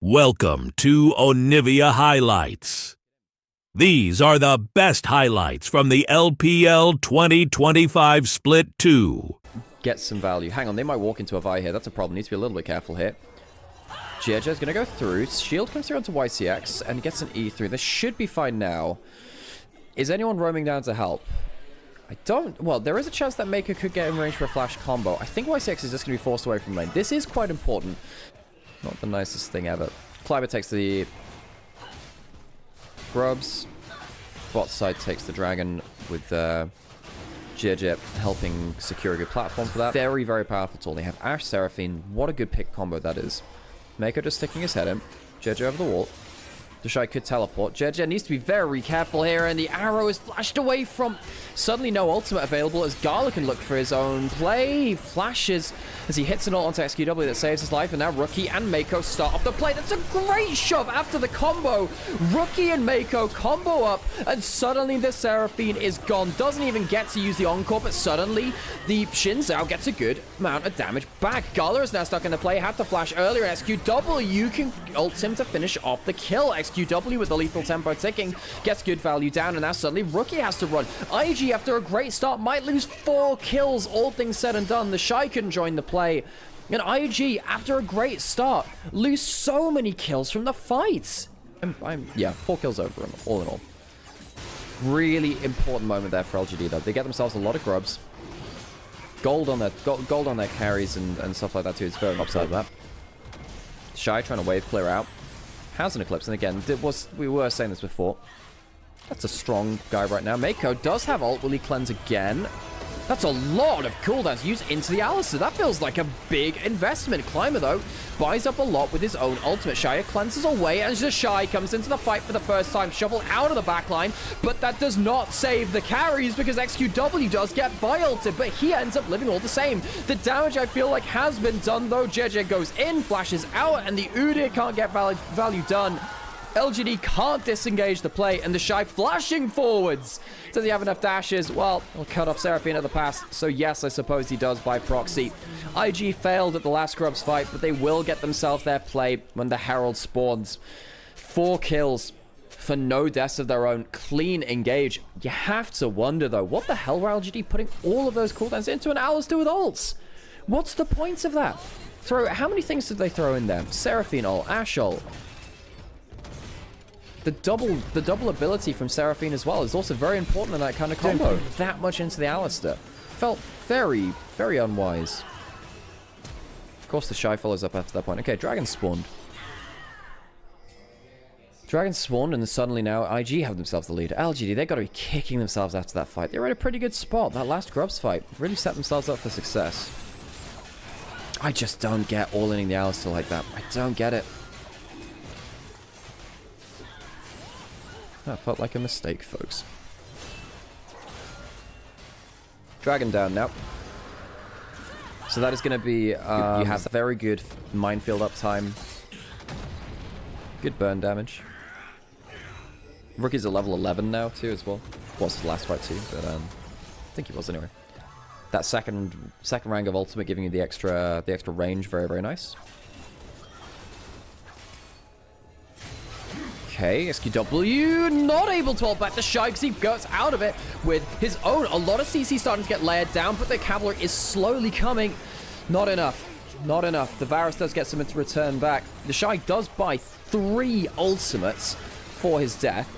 Welcome to Onivia Highlights. These are the best highlights from the LPL 2025 Split 2. Get some value. Hang on, they might walk into a Vi here. That's a problem. Need to be a little bit careful here. Jeja's going to go through. Shield comes through onto YCX and gets an E through. This should be fine now. Is anyone roaming down to help? I don't... Well, there is a chance that Maker could get in range for a flash combo. I think YCX is just going to be forced away from lane. This is quite important. Not the nicest thing ever. Climber takes the grubs. Bot side takes the dragon with Jeja helping secure a good platform for that. Very, very powerful tool. They have Ashe, Seraphine. What a good pick combo that is. Mako just sticking his head in. Jeja over the wall. Deshai could teleport. Jeja needs to be very careful here, and the arrow is flashed away from... Suddenly no ultimate available as Gala can look for his own play. He flashes as he hits an ult onto XQW that saves his life, and now Rookie and Mako start off the play. That's a great shove after the combo. Rookie and Mako combo up, and suddenly the Seraphine is gone. Doesn't even get to use the Encore, but suddenly the Xin Zhao gets a good amount of damage back. Gala is now stuck in the play. Had to flash earlier. XQW can ult him to finish off the kill. XQW with the lethal tempo ticking gets good value down, and now suddenly Rookie has to run. IG after a great start might lose 4 kills, all things said and done. The Shy couldn't join the play, and IG after a great start lose so many kills from the fights. Yeah, 4 kills over him all in all. Really important moment there for LGD though. They get themselves a lot of grubs, gold on their carries and stuff like that too. It's very upside of that. Shy trying to wave clear out. Has an Eclipse, and again, we were saying this before. That's a strong guy right now. Mako does have ult. Will he cleanse again? That's a lot of cooldowns used into the Alistair. That feels like a big investment. Climber, though, buys up a lot with his own ultimate. Shia cleanses away, and Shy comes into the fight for the first time. Shovel out of the backline, but that does not save the carries because XQW does get Vi-ulted, but he ends up living all the same. The damage, I feel like, has been done, though. Jeja goes in, flashes out, and the Udyr can't get value done. LGD can't disengage the play, and the Shy flashing forwards. Does he have enough dashes? Well, he'll cut off Seraphine at the pass, so yes, I suppose he does by proxy. IG failed at the last Grubs fight, but they will get themselves their play when the Herald spawns. 4 kills for no deaths of their own. Clean engage. You have to wonder, though, what the hell were LGD putting all of those cooldowns into an Alistair with ults? What's the point of that? How many things did they throw in there? Seraphine ult, Ashe ult. The double ability from Seraphine as well is also very important in that kind of combo. That much into the Alistair. Felt very, very unwise. Of course, the Shy follows up after that point. Okay, Dragon spawned. Dragon spawned, and suddenly now IG have themselves the lead. LGD, they've got to be kicking themselves after that fight. They were in a pretty good spot. That last Grubs fight really set themselves up for success. I just don't get all-inning the Alistair like that. I don't get it. That felt like a mistake, folks. Dragon down now. So that is going to be... you have very good minefield uptime. Good burn damage. Rookie's at level 11 now, too, as well. Was the last fight, too, but I think he was anyway. That second rank of ultimate giving you the extra range. Very, very nice. Okay, XQW not able to ult back the Shy because he goes out of it with his own. A lot of CC starting to get layered down, but the cavalry is slowly coming. Not enough. Not enough. The Varus does get something to return back. The Shy does buy 3 ultimates for his death.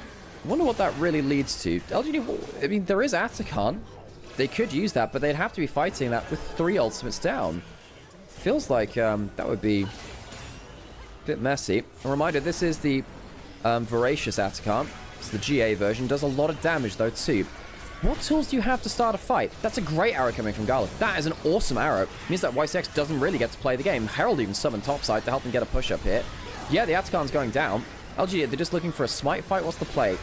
I wonder what that really leads to. LGD, I mean, there is Atakan. They could use that, but they'd have to be fighting that with 3 ultimates down. Feels like that would be a bit messy. A reminder, this is the Voracious Atakan. It's the GA version. Does a lot of damage, though, too. What tools do you have to start a fight? That's a great arrow coming from Gala. That is an awesome arrow. It means that YCX doesn't really get to play the game. Herald even summoned topside to help him get a push-up here. Yeah, the Atakan's going down. LG, they're just looking for a smite fight. What's the play?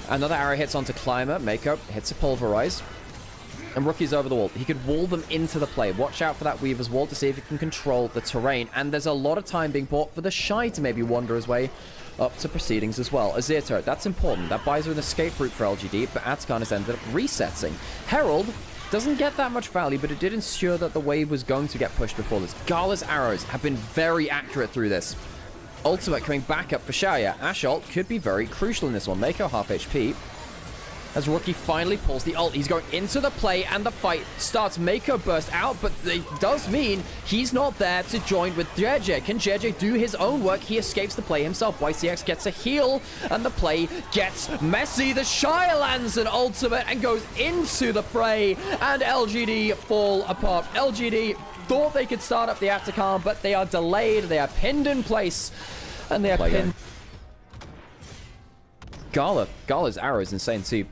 Another arrow hits onto Climber. Mako hits a Pulverize. And Rookie's over the wall. He could wall them into the play. Watch out for that Weaver's wall to see if he can control the terrain. And there's a lot of time being bought for the Shy to maybe wander his way up to proceedings as well. Azir turret, that's important. That buys her an escape route for LGD, but Atakan has ended up resetting. Herald Doesn't get that much value, but it did ensure that the wave was going to get pushed before this. Gala's arrows have been very accurate through this. Ultimate coming back up for Xiaoya. Ashe ult could be very crucial in this one. Mako half HP. As Rookie finally pulls the ult, he's going into the play, and the fight starts. Mako burst out, but it does mean he's not there to join with JJ. Can JJ do his own work? He escapes the play himself. YCX gets a heal, and the play gets messy. The Shire lands an ultimate and goes into the fray, and LGD fall apart. LGD thought they could start up the Atacama, but they are delayed. They are pinned in place, and they are pinned. Gala's arrow is insane too.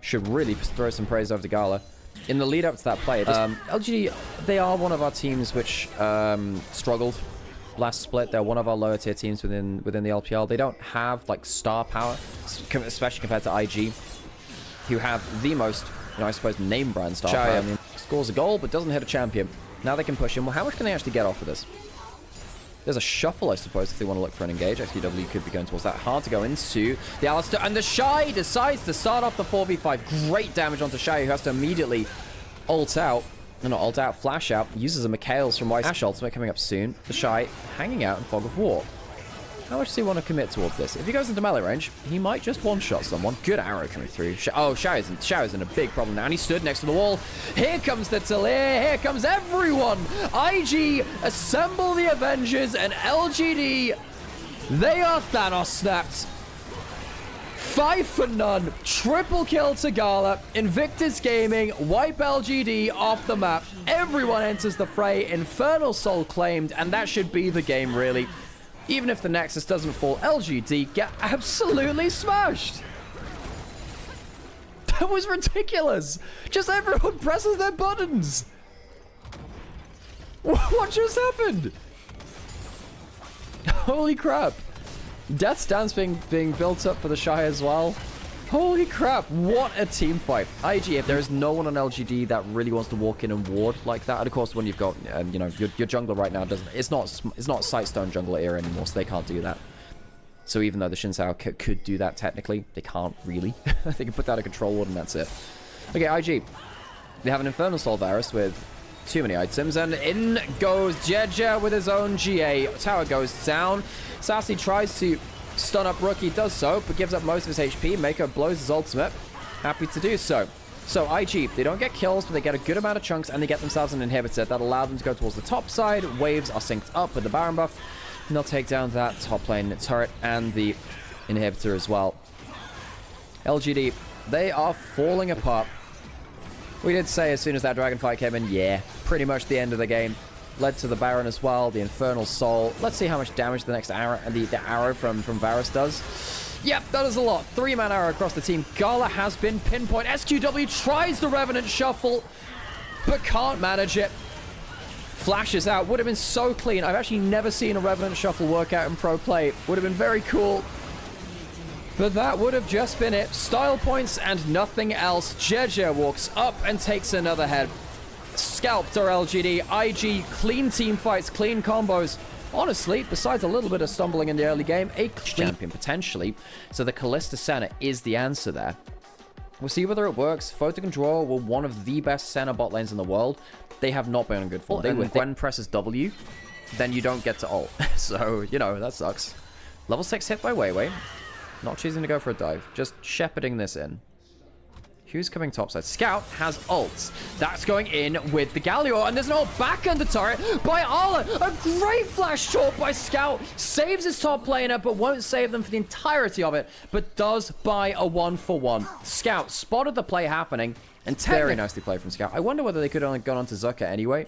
Should really throw some praise over to Gala. In the lead up to that play, LGD, they are one of our teams which struggled last split. They're one of our lower tier teams within the LPL. They don't have like star power, especially compared to IG, who have the most, I suppose, name brand star power. I mean, scores a goal but doesn't hit a champion. Now they can push him. Well, how much can they actually get off of this? There's a shuffle, I suppose, if they want to look for an engage. XQW could be going towards that. Hard to go into the Alistair. And the Shy decides to start off the 4v5. Great damage onto Shy, who has to immediately ult out. No, not ult out, flash out. Uses a Mikhail's from Ashe ultimate coming up soon. The Shy hanging out in Fog of War. How much does he want to commit towards this? If he goes into melee range, he might just one-shot someone. Good arrow coming through. Xiao's in a big problem now, and he stood next to the wall. Here comes the Talir. Here comes everyone. IG assemble the Avengers, and LGD, they are Thanos snapped. 5 for none. Triple kill to Gala. Invictus Gaming wipe LGD off the map. Everyone enters the fray. Infernal Soul claimed, and that should be the game, really. Even if the Nexus doesn't fall, LGD get absolutely smashed. That was ridiculous. Just everyone presses their buttons. What just happened? Holy crap. Death's Dance being built up for the Shy as well. Holy crap, what a team fight. IG, if there is no one on LGD that really wants to walk in and ward like that, and of course when you've got, your jungler right now doesn't, it's not Sightstone jungler era anymore, so they can't do that. So even though the Xin Zhao could do that technically, they can't really. They can put that in control ward and that's it. Okay, IG. They have an Infernal Soul Varus with too many items, and in goes Jeja with his own GA. Tower goes down. Sassy tries to stun up Rookie, does so, but gives up most of his HP. Mako blows his ultimate. Happy to do so. So IG, they don't get kills, but they get a good amount of chunks, and they get themselves an inhibitor that allows them to go towards the top side. Waves are synced up with the Baron buff, and they'll take down that top lane turret and the inhibitor as well. LGD, they are falling apart. We did say as soon as that dragon fight came in, yeah, pretty much the end of the game. Led to the Baron as well, the Infernal Soul. Let's see how much damage the next arrow, the arrow from Varus does. Yep, that is a lot. 3-man arrow across the team. Gala has been pinpoint. SQW tries the Revenant Shuffle, but can't manage it. Flashes out. Would have been so clean. I've actually never seen a Revenant Shuffle work out in pro play. Would have been very cool. But that would have just been it. Style points and nothing else. Jeje walks up and takes another head. Scalped our LGD. IG, clean team fights, clean combos. Honestly, besides a little bit of stumbling in the early game, a champion potentially. So the Kalista Senna is the answer there. We'll see whether it works. Photo Control were one of the best Senna bot lanes in the world. They have not been on good form. When Gwen presses W, then you don't get to ult. So, that sucks. Level 6 hit by Weiwei. Not choosing to go for a dive. Just shepherding this in. Who's coming topside? Scout has ults. That's going in with the Galio. And there's an ult back under turret by Arla. A great flash short by Scout. Saves his top laner, but won't save them for the entirety of it. But does buy a 1-for-1. Scout spotted the play happening. And very nicely played from Scout. I wonder whether they could have only gone on to Zucker anyway.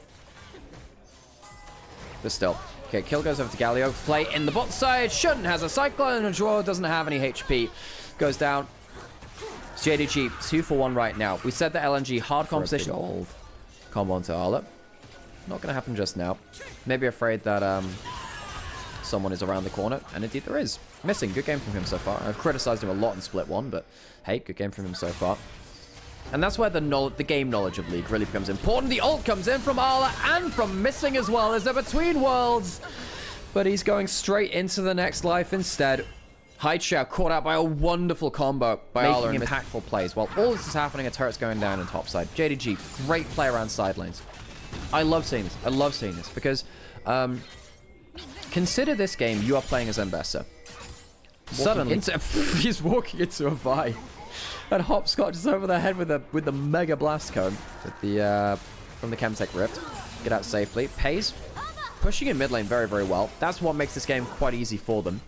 But still. Okay, kill goes over to Galio. Flay in the bot side. Shouldn't has a Cyclone. And Draw doesn't have any HP. Goes down. JDG, 2-for-1 right now. We said that LNG, hard composition. Old combo onto Arla. Not going to happen just now. Maybe afraid that someone is around the corner. And indeed there is. Missing. Good game from him so far. I've criticized him a lot in Split 1, but hey, good game from him so far. And that's where the game knowledge of League really becomes important. The ult comes in from Arla and from Missing as well. There's a Between Worlds. But he's going straight into the next life instead. Haichao caught out by a wonderful combo by Arla and impactful plays. While all this is happening, a turret's going down in topside. JDG, great play around side lanes. I love seeing this. I love seeing this because can Consider this game, you are playing as Mbessa. Suddenly, he's walking into a Vi. And Hopscotch is over their head with the Mega Blast Cone with the, from the Chemtech Rift. Get out safely. Pays, pushing in mid lane very, very well. That's what makes this game quite easy for them.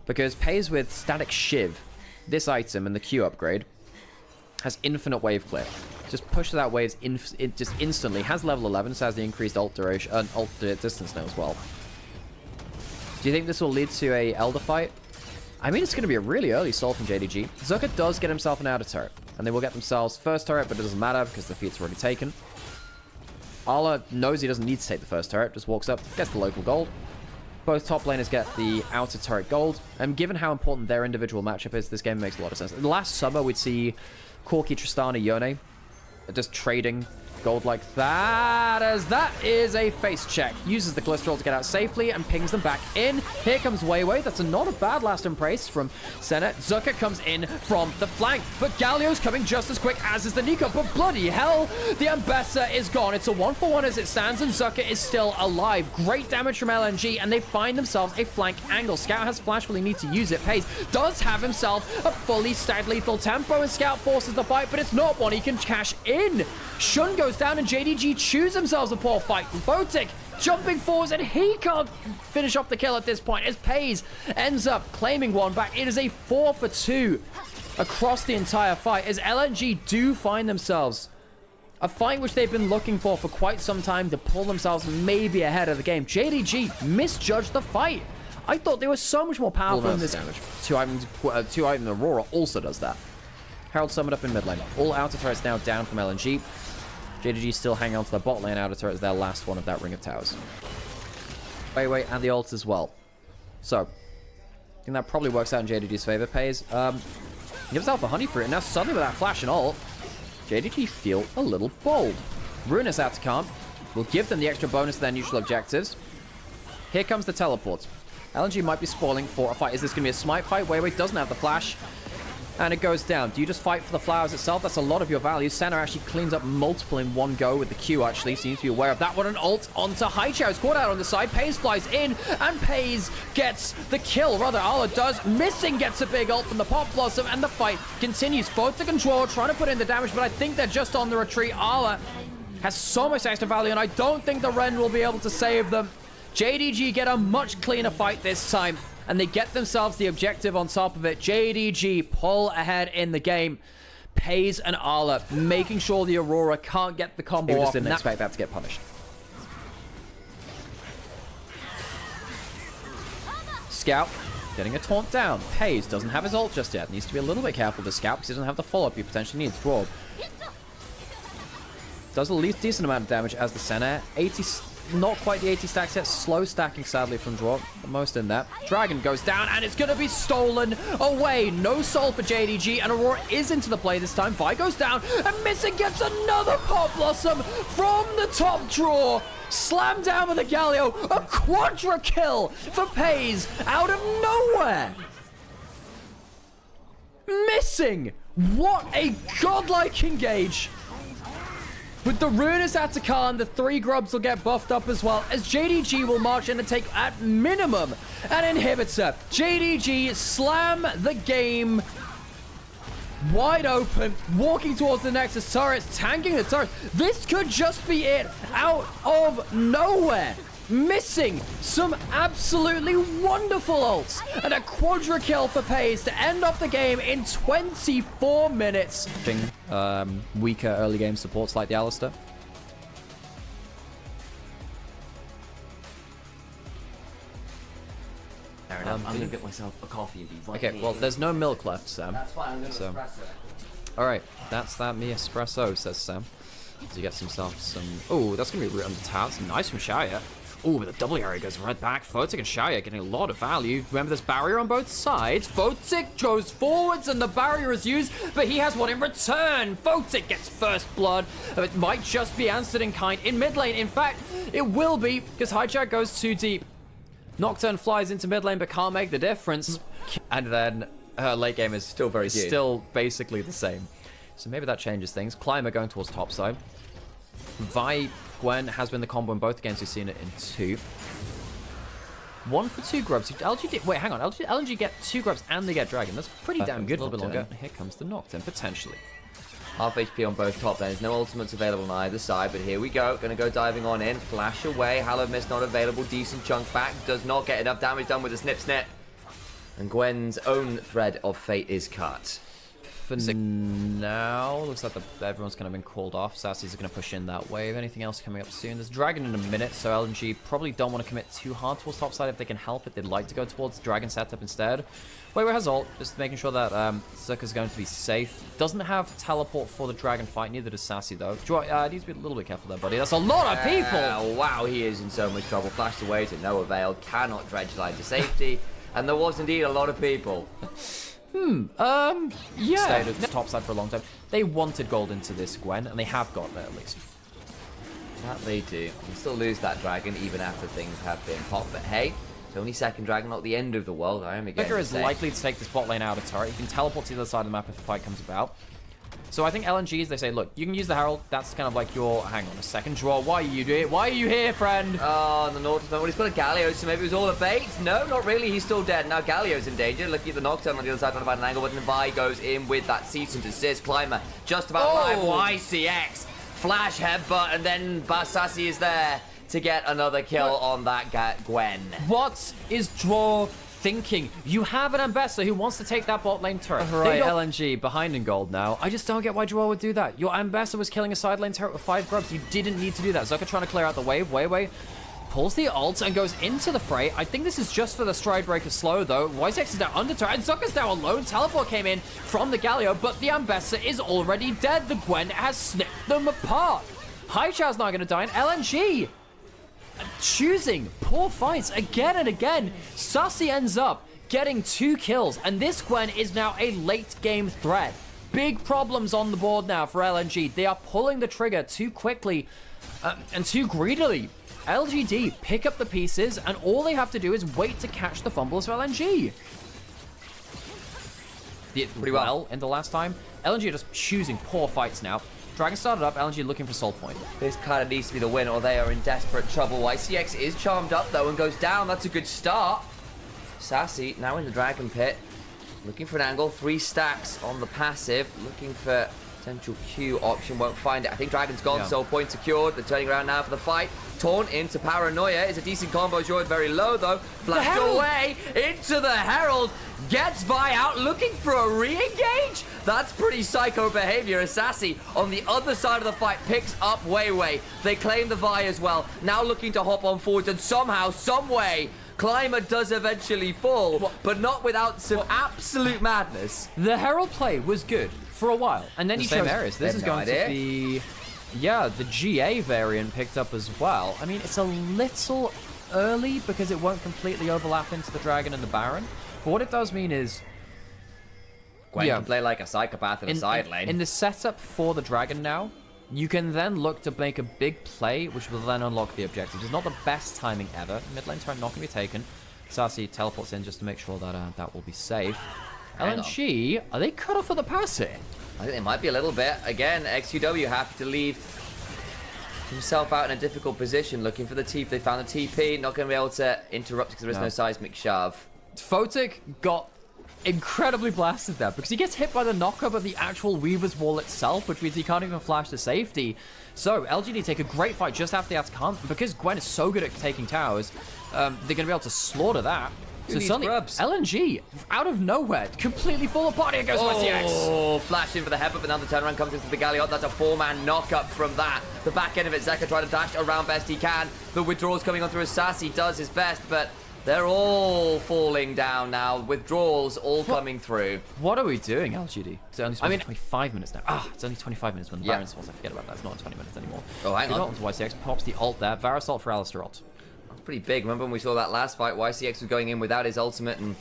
Because Pays with Static Shiv, this item and the Q upgrade, has infinite wave clear. Just pushes out waves just instantly. Has level 11, so has the increased ult duration, ult distance now as well. Do you think this will lead to a Elder fight? I mean, it's going to be a really early soul from JDG. Zucker does get himself an outer turret, and they will get themselves first turret, but it doesn't matter because the feat's already taken. Arla knows he doesn't need to take the first turret, just walks up, gets the local gold. Both top laners get the outer turret gold, and given how important their individual matchup is, this game makes a lot of sense. Last summer, we'd see Corki, Tristana, Yone just trading gold like that, as that is a face check. Uses the glycerol to get out safely and pings them back in. Here comes Weiwei. That's not a bad last embrace from Senna. Zucker comes in from the flank, but Galio's coming just as quick as is the Nico. But bloody hell, the Ambessa is gone. It's a 1-for-1 as it stands, and Zucker is still alive. Great damage from LNG, and they find themselves a flank angle. Scout has flash, will he need to use it? Pays does have himself a fully stacked lethal tempo, and Scout forces the fight, but it's not one he can cash in. Shun goes down, and JDG choose themselves a poor fight. Botic jumping forwards, and he can't finish off the kill at this point as Pays ends up claiming one back. It is a 4-for-2 across the entire fight as LNG do find themselves a fight which they've been looking for quite some time to pull themselves maybe ahead of the game. JDG misjudged the fight. I thought they were so much more powerful in this damage. Two item Aurora also does that. Herald summoned up in mid lane. All outer turrets now down from LNG. JDG still hanging on to the bot lane outer turret as their last one of that ring of towers. Weiwei and the ult as well. So, I think that probably works out in JDG's favor. Pays, gives Alpha Honey for it. Now suddenly with that flash and ult, JDG feel a little bold. Ruinous out to calm. Will give them the extra bonus to their neutral objectives. Here comes the teleport. LNG might be spoiling for a fight. Is this going to be a smite fight? Weiwei doesn't have the flash. And it goes down. Do you just fight for the flowers itself? That's a lot of your value. Senna actually cleans up multiple in one go with the Q, actually. So you need to be aware of that one. An ult onto Haichao. It's caught out on the side. Pays flies in, and Pays gets the kill. Rather, Arla does. Missing gets a big ult from the Pop Blossom, and the fight continues. Foe to control, trying to put in the damage, but I think they're just on the retreat. Arla has so much extra value, and I don't think the Ren will be able to save them. JDG get a much cleaner fight this time, and they get themselves the objective on top of it. JDG pull ahead in the game. Pays and Arla making sure the Aurora can't get the combo off. Just didn't expect that to get punished. Scout getting a taunt down. Pays doesn't have his ult just yet. Needs to be a little bit careful with the Scout because he doesn't have the follow-up he potentially needs. Rob does at least decent amount of damage as the Senna. 80... Not quite the 80 stacks yet. Slow stacking, sadly, from Draw. Most in that. Dragon goes down, and it's going to be stolen away. No soul for JDG, and Aurora is into the play this time. Vi goes down, and Missing gets another Pop Blossom from the top draw. Slam down with a Galio. A quadra kill for Pays out of nowhere. Missing. What a godlike engage. With the Ruinous Atakan, the 3 grubs will get buffed up as well, as JDG will march in and take, at minimum, an inhibitor. JDG slam the game wide open, walking towards the Nexus turrets, tanking the turrets. This could just be it, out of nowhere. Missing some absolutely wonderful ults, and a quadra kill for Pays to end off the game in 24 minutes. Weaker early game supports like the Alistar. I'm gonna get myself a coffee and be right Okay, well, there's no milk left, Sam. That's fine, I'm gonna espresso. Alright, that's that me espresso, says Sam. So you get himself some... Oh, that's gonna be root on the tower. That's nice from Shaya. Oh, but the double area goes right back. Photic and Shaya getting a lot of value. Remember, there's barrier on both sides. Photic goes forwards and the barrier is used, but he has one in return. Photic gets first blood. It might just be answered in kind in mid lane. In fact, it will be, because Hijack goes too deep. Nocturne flies into mid lane, but can't make the difference. And then her late game is still basically the same. So maybe that changes things. Climber going towards top side. Vi Gwen has been the combo in both games. We've seen it in 2. 1 for 2 grubs. LG did, wait, hang on. LNG get 2 grubs and they get dragon. That's pretty damn good. A little bit longer. Here comes the Nocturne, potentially. Half HP on both top lanes. No ultimates available on either side, but here we go. Gonna go diving on in. Flash away. Hallow Mist not available. Decent chunk back. Does not get enough damage done with the snip. And Gwen's own thread of fate is cut. For now, looks like everyone's kind of been called off. Sassy's going to push in that wave. Anything else coming up soon? There's Dragon in a minute, so LNG probably don't want to commit too hard towards topside if they can help it. They'd like to go towards Dragon setup instead. Wayway has ult, just making sure that Zucker's going to be safe. Doesn't have teleport for the Dragon fight, neither does Sassy though. Needs to be a little bit careful there, buddy. That's a lot of people! Wow, he is in so much trouble. Flashed away to no avail. Cannot dredge line to safety. And there was indeed a lot of people. Yeah. Stayed at the top side for a long time. They wanted gold into this Gwen, and they have got there at least. That they do. You still lose that dragon even after things have been popped. But hey, it's only second dragon, not the end of the world. I am again. Vicar is likely to take this bot lane out of turret. He can teleport to the other side of the map if the fight comes about. So I think LNGs, they say, look, you can use the Herald. That's kind of like your, hang on a second, draw. Why are you doing it? Why are you here, friend? Oh, the Nocturne. Well, he's got a Galio, so maybe it was all a bait. No, not really. He's still dead. Now Galio's in danger. Looking at the Nocturne on the other side, trying to find an angle, but Nevi goes in with that cease and desist. Climber just about live. YCX. Flash headbutt, and then Sassy is there to get another kill on that Gwen. What is draw thinking? You have an Ambassador who wants to take that bot lane turret. Right, LNG behind in gold now. I just don't get why Draw would do that. Your Ambassador was killing a side lane turret with 5 grubs. You didn't need to do that. Zucker trying to clear out the wave. Wayway pulls the ult and goes into the fray. I think this is just for the Stride Breaker slow, though. YZX is now under turret, and Zucker's now alone. Teleport came in from the Galio, but the Ambassador is already dead. The Gwen has snipped them apart. Haichao's not going to die, and LNG choosing poor fights again and again. Sassy ends up getting 2 kills, and this Gwen is now a late game threat. Big problems on the board now for LNG. They are pulling the trigger too quickly and too greedily. LGD pick up the pieces, and all they have to do is wait to catch the fumbles of LNG. Did pretty well in the last time. LNG are just choosing poor fights now. Dragon started up, LNG looking for Soul Point. This kind of needs to be the win, or they are in desperate trouble. YCX is charmed up, though, and goes down. That's a good start. Sassy now in the Dragon Pit. Looking for an angle. 3 stacks on the passive. Looking for potential Q option. Won't find it. I think Dragon's gone. Soul Point secured. They're turning around now for the fight. Taunt into Paranoia. It's a decent combo. Short, very low, though. Flashed away into the Herald. Gets Vi out, looking for a re-engage. That's pretty psycho behavior. Sassy on the other side of the fight picks up Wayway. They claim the Vi as well. Now looking to hop on forward, and somehow, someway, Climber does eventually fall, but not without some absolute madness. The Herald play was good for a while, and then he chose areas. This is going to be, yeah, the GA variant picked up as well. I mean, it's a little early because it won't completely overlap into the Dragon and the Baron. But what it does mean is Gwen can play like a psychopath in a side lane. In the setup for the Dragon now, you can then look to make a big play, which will then unlock the objectives. It's not the best timing ever. Mid lane turret not going to be taken. Sassy teleports in just to make sure that that will be safe. LNG, are they cut off at the passive? I think they might be a little bit. Again, XQW happy to leave himself out in a difficult position, looking for the TP. They found the TP, not going to be able to interrupt because there is no seismic shove. Photic got incredibly blasted there because he gets hit by the knockup of the actual Weaver's wall itself, which means he can't even flash to safety. So LGD take a great fight just after the Atacant. Because Gwen is so good at taking towers, they're going to be able to slaughter that. So suddenly, LNG, out of nowhere, completely fall apart. Here goes YCX. Oh, flash in for the headbutt, but now the turnaround comes into the Galliot. That's a 4-man knockup from that. The back end of it, Zeka trying to dash around best he can. The withdrawals coming on through as Sassy does his best, but they're all falling down now. Withdrawals all coming through. What are we doing, LGD? It's only 25 minutes now. It's only 25 minutes when the Baron spawns. I forget about that. It's not 20 minutes anymore. Oh, hang on. YCX pops the ult there. Varus ult for Alistar ult. That's pretty big. Remember when we saw that last fight? YCX was going in without his ultimate and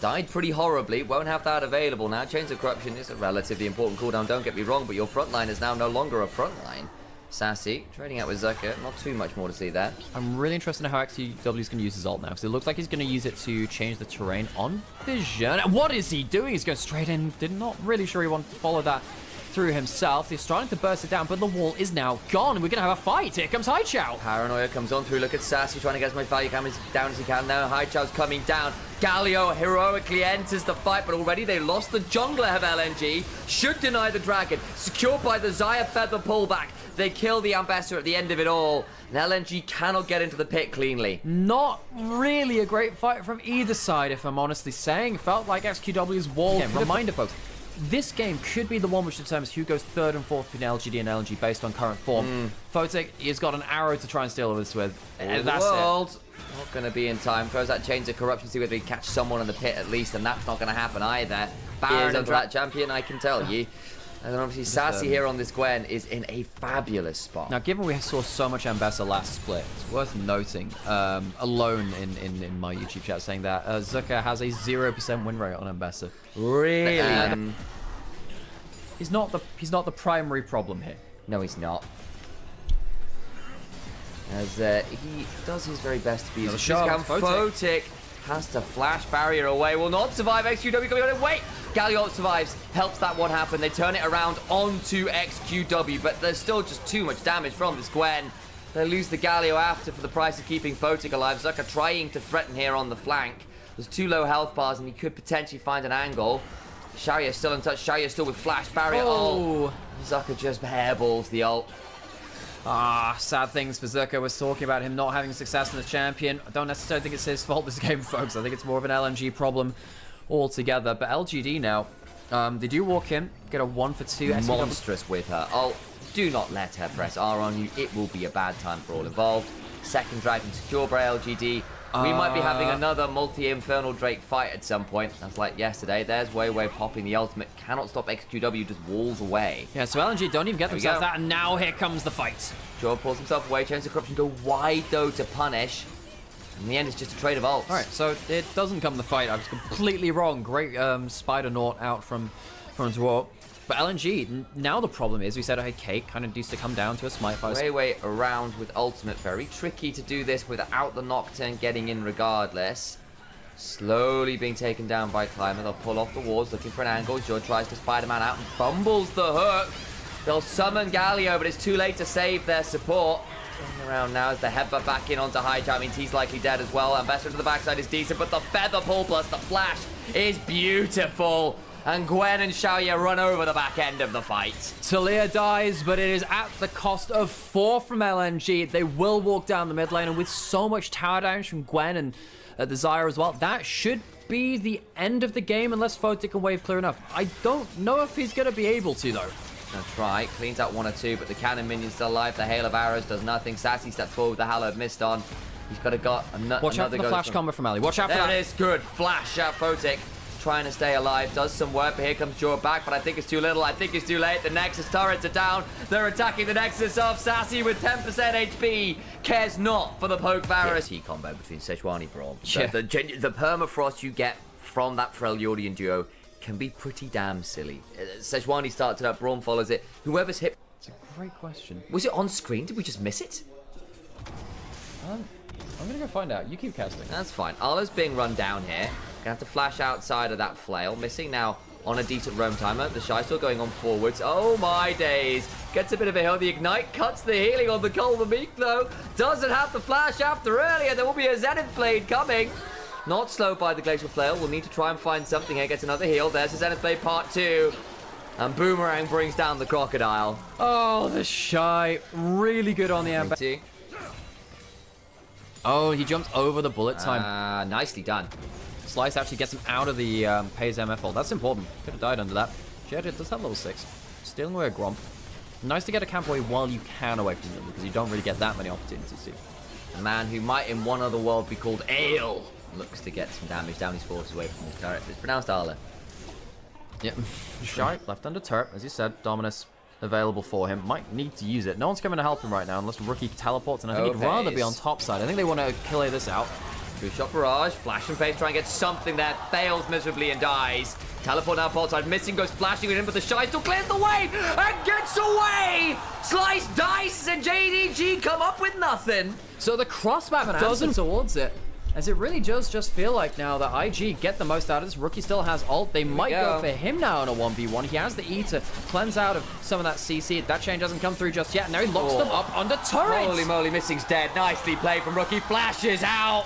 died pretty horribly. Won't have that available now. Chains of Corruption is a relatively important cooldown, don't get me wrong, but your front line is now no longer a front line. Sassy trading out with Zucker. Not too much more to see there. I'm really interested in how XQW is going to use his ult now, because it looks like he's going to use it to change the terrain on Vision. And what is he doing? He's going straight in. Did not really sure he wanted to follow that through himself. He's starting to burst it down, but the wall is now gone. We're going to have a fight. Here comes Haichao. Paranoia comes on through. Look at Sassy trying to get as much value down as he can now. Haichao's coming down. Galio heroically enters the fight, but already they lost the jungler of LNG. Should deny the dragon. Secured by the Xayah Feather pullback. They kill the Ambassador at the end of it all. And LNG cannot get into the pit cleanly. Not really a great fight from either side, if I'm honestly saying. Felt like XQW's wall. Again, reminder, folks, this game could be the one which determines who goes 3rd and 4th between LGD and LNG based on current form. Photic, he's got an arrow to try and steal this with. And that's it. Not going to be in time. Throws that Chains of Corruption, see whether he can catch someone in the pit at least, and that's not going to happen either. Baron under that champion, I can tell you. And then obviously Sassy here on this Gwen is in a fabulous spot. Now, given we saw so much Ambessa last split, it's worth noting, alone in my YouTube chat saying that Zucker has a 0% win rate on Ambessa. Really? He's not the primary problem here. No, he's not. As he does his very best to be as Photic has to flash barrier away. Will not survive. XQW coming on in. Wait! Galliot survives. Helps that one happen. They turn it around onto XQW, but there's still just too much damage from this Gwen. They lose the Galio after for the price of keeping Photic alive. Zucker trying to threaten here on the flank. There's 2 low health bars, and he could potentially find an angle. Sharia still in touch. Sharia still with flash barrier. Oh! Zucker just hairballs the ult. Sad things for Zucker. We're talking about him not having success in the champion. I don't necessarily think it's his fault this game, folks. I think it's more of an LNG problem altogether. But LGD now, they do walk in, get a 1 for 2. Monstrous with her ult. Do not let her press R on you. It will be a bad time for all involved. Second dragon secure by LGD. We might be having another multi-Infernal Drake fight at some point. That's like yesterday. There's Wei Wei popping the ultimate. Cannot stop XQW, just walls away. Yeah, so LNG don't even get themselves that, and now here comes the fight. Jordan pulls himself away. Chains of Corruption go wide, though, to punish. In the end, it's just a trade of ults. All right, so it doesn't come the fight. I was completely wrong. Great Spider Naut out from Dwarf. But LNG, now the problem is, we said, hey, Cake kind of needs to come down to a smite fight. Way around with ultimate. Very tricky to do this without the Nocturne getting in regardless. Slowly being taken down by Climber. They'll pull off the walls, looking for an angle. Jor tries to Spider-Man out and fumbles the hook. They'll summon Galio, but it's too late to save their support. Turning around now as the headbutt back in onto Haichao. Means he's likely dead as well. Ambassador to the backside is decent, but the feather pull plus the flash is beautiful. And Gwen and Xiaoye run over the back end of the fight. Talia dies, but it is at the cost of 4 from LNG. They will walk down the mid lane, and with so much tower damage from Gwen and the Xayah as well, that should be the end of the game unless Photic can wave clear enough. I don't know if he's going to be able to, though. Gonna try, cleans out 1 or 2, but the cannon minion's still alive. The hail of arrows does nothing. Sassy steps forward with the hallowed mist on. He's got another. Watch out for the flash combo from Ali. Watch out for that. There it is, good. Flash out Photic. Trying to stay alive, does some work, but here comes Jor back, but I think it's too little. I think it's too late. The Nexus turrets are down. They're attacking the Nexus of Sassy with 10% HP. Cares not for the poke Varus. T combo between Sejuani Braum. Yeah. The permafrost you get from that Freljordian duo can be pretty damn silly. Sejuani starts it up, Braum follows it. Whoever's hit... It's a great question. Was it on screen? Did we just miss it? I'm gonna go find out. You keep casting. That's fine. Arla's being run down here. Gonna have to flash outside of that flail. Missing now on a decent roam timer. The Shy still going on forwards. Oh my days. Gets a bit of a heal. The Ignite cuts the healing on the Call of the Meek though. Doesn't have the flash after earlier. There will be a Zenith Blade coming. Not slowed by the Glacial Flail. We'll need to try and find something here. Gets another heal. There's the Zenith Blade part 2. And Boomerang brings down the Crocodile. Oh, the Shy. Really good on the amber. Oh, he jumped over the bullet time. Nicely done. Slice actually gets him out of the Pays MF ult. That's important. Could have died under that. Jedit does have level 6. Stealing away a Gromp. Nice to get a camp away while you can away from them, because you don't really get that many opportunities to. A man who might in one other world be called Ale looks to get some damage down his forces away from his turret. It's pronounced Arla. Yep. Shy, left under turret. As you said, Dominus available for him. Might need to use it. No one's coming to help him right now unless Rookie teleports, and I think he'd rather be on top side. I think they want to kill this out. True shot barrage, flash and pace, try and get something there. Fails miserably and dies. Teleport now, port side, missing, goes flashing with him, but the Shy still clears the way and gets away! Slice, Dice, and JDG come up with nothing. So the cross map doesn't towards it. As it really does just feel like now that IG get the most out of this. Rookie still has ult. They might go for him now in a 1v1. He has the E to cleanse out of some of that CC. That chain doesn't come through just yet. And now he locks them up under turret. Holy moly, Missing's dead. Nicely played from Rookie. Flashes out.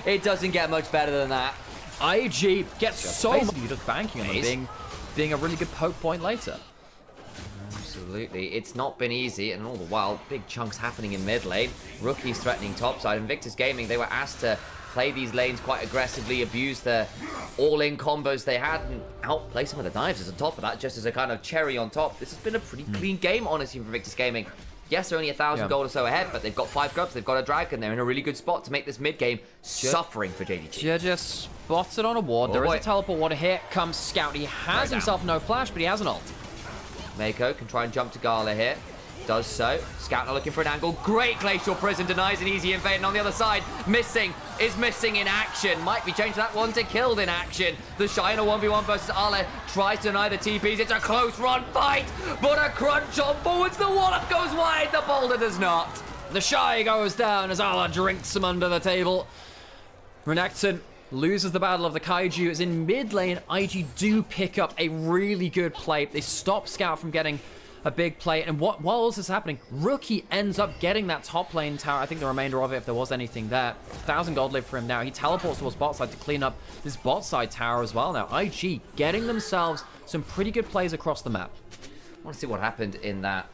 It doesn't get much better than that. IG gets so much. Just banking on him being a really good poke point later. Absolutely. It's not been easy, and all the while, big chunks happening in mid lane. Rookies threatening topside. Invictus Gaming, they were asked to play these lanes quite aggressively, abuse the all-in combos they had, and outplay some of the dives as on top of that, just as a kind of cherry on top. This has been a pretty clean game, honestly, for Invictus Gaming. Yes, they're only 1,000 gold or so ahead, but they've got 5 grubs, they've got a dragon, they're in a really good spot to make this mid-game suffering for JDG. Just spotted on a ward. There is a teleport ward. Here comes Scout. He has himself no flash, but he has an ult. Mako can try and jump to Gala here. Does so. Scout now looking for an angle. Great Glacial Prison, denies an easy invade. And on the other side, Missing is missing in action. Might be changed that one to killed in action. The Shy in a 1v1 versus Ale tries to deny the TPs. It's a close run fight, but a crunch on forwards. The Wallop goes wide. The Boulder does not. The Shy goes down as Ale drinks him under the table. Renekton loses the battle of the Kaiju. As in mid lane, IG do pick up a really good play. They stop Scout from getting a big play. And while all this is happening, Rookie ends up getting that top lane tower. I think the remainder of it, if there was anything there. 1,000 gold live for him now. He teleports towards bot side to clean up this bot side tower as well now. IG getting themselves some pretty good plays across the map. I want to see what happened in that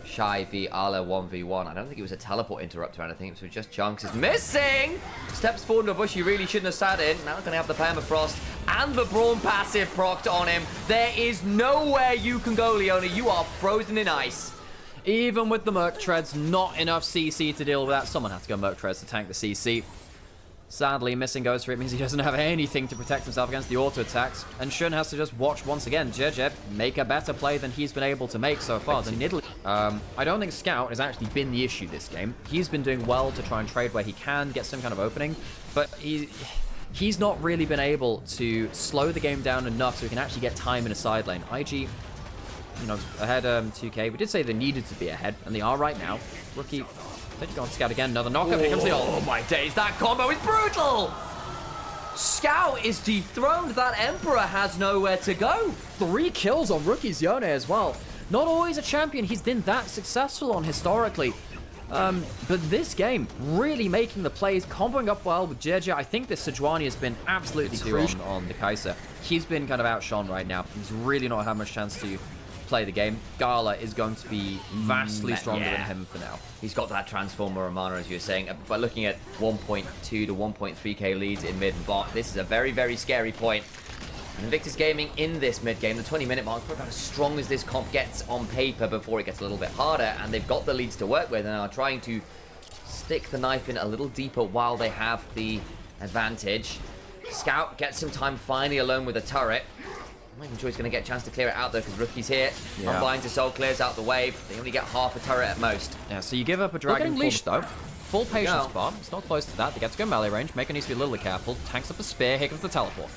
Shy v Ale 1v1. I don't think it was a teleport interrupt or anything. It was just Chunks is missing. Steps forward into a bush he really shouldn't have sat in. Now going to have the Permafrost and the Brawn passive procced on him. There is nowhere you can go, Leona. You are frozen in ice. Even with the Merc Treads, not enough CC to deal with that. Someone had to go Merc Treads to tank the CC. Sadly, Missing goes for it, means he doesn't have anything to protect himself against the auto attacks. And Shun has to just watch once again JJ make a better play than he's been able to make so far. The Nidalee. I don't think Scout has actually been the issue this game. He's been doing well to try and trade where he can, get some kind of opening. But he's not really been able to slow the game down enough so he can actually get time in a side lane. IG, you know, ahead 2K. We did say they needed to be ahead, and they are right now. Rookie. They've gone Scout again, another knockup. Here comes the ult. Oh my days, that combo is brutal! Scout is dethroned. That Emperor has nowhere to go. 3 kills on Rookie's Yone as well. Not always a champion he's been that successful on historically. But this game, really making the plays, comboing up well with JJ. I think this Sejuani has been absolutely crucial on the Kai'Sa. He's been kind of outshone right now. He's really not had much chance to play the game. Gala is going to be vastly stronger than him for now. He's got that Transformer of mana, as you were saying. By looking at 1.2 to 1.3k leads in mid and bot, this is a very, very scary point. And Invictus Gaming in this mid game, the 20-minute mark, probably about as strong as this comp gets on paper before it gets a little bit harder. And they've got the leads to work with and are trying to stick the knife in a little deeper while they have the advantage. Scout gets some time finally alone with a turret. I'm not even sure he's going to get a chance to clear it out though, because Rookie's here. Unblind to Soul clears out the wave. They only get half a turret at most. Yeah, so you give up a dragon leash though. Full patience bomb. It's not close to that. They get to go melee range. Mako needs to be a little bit careful. Tanks up a spear. Here comes the teleport.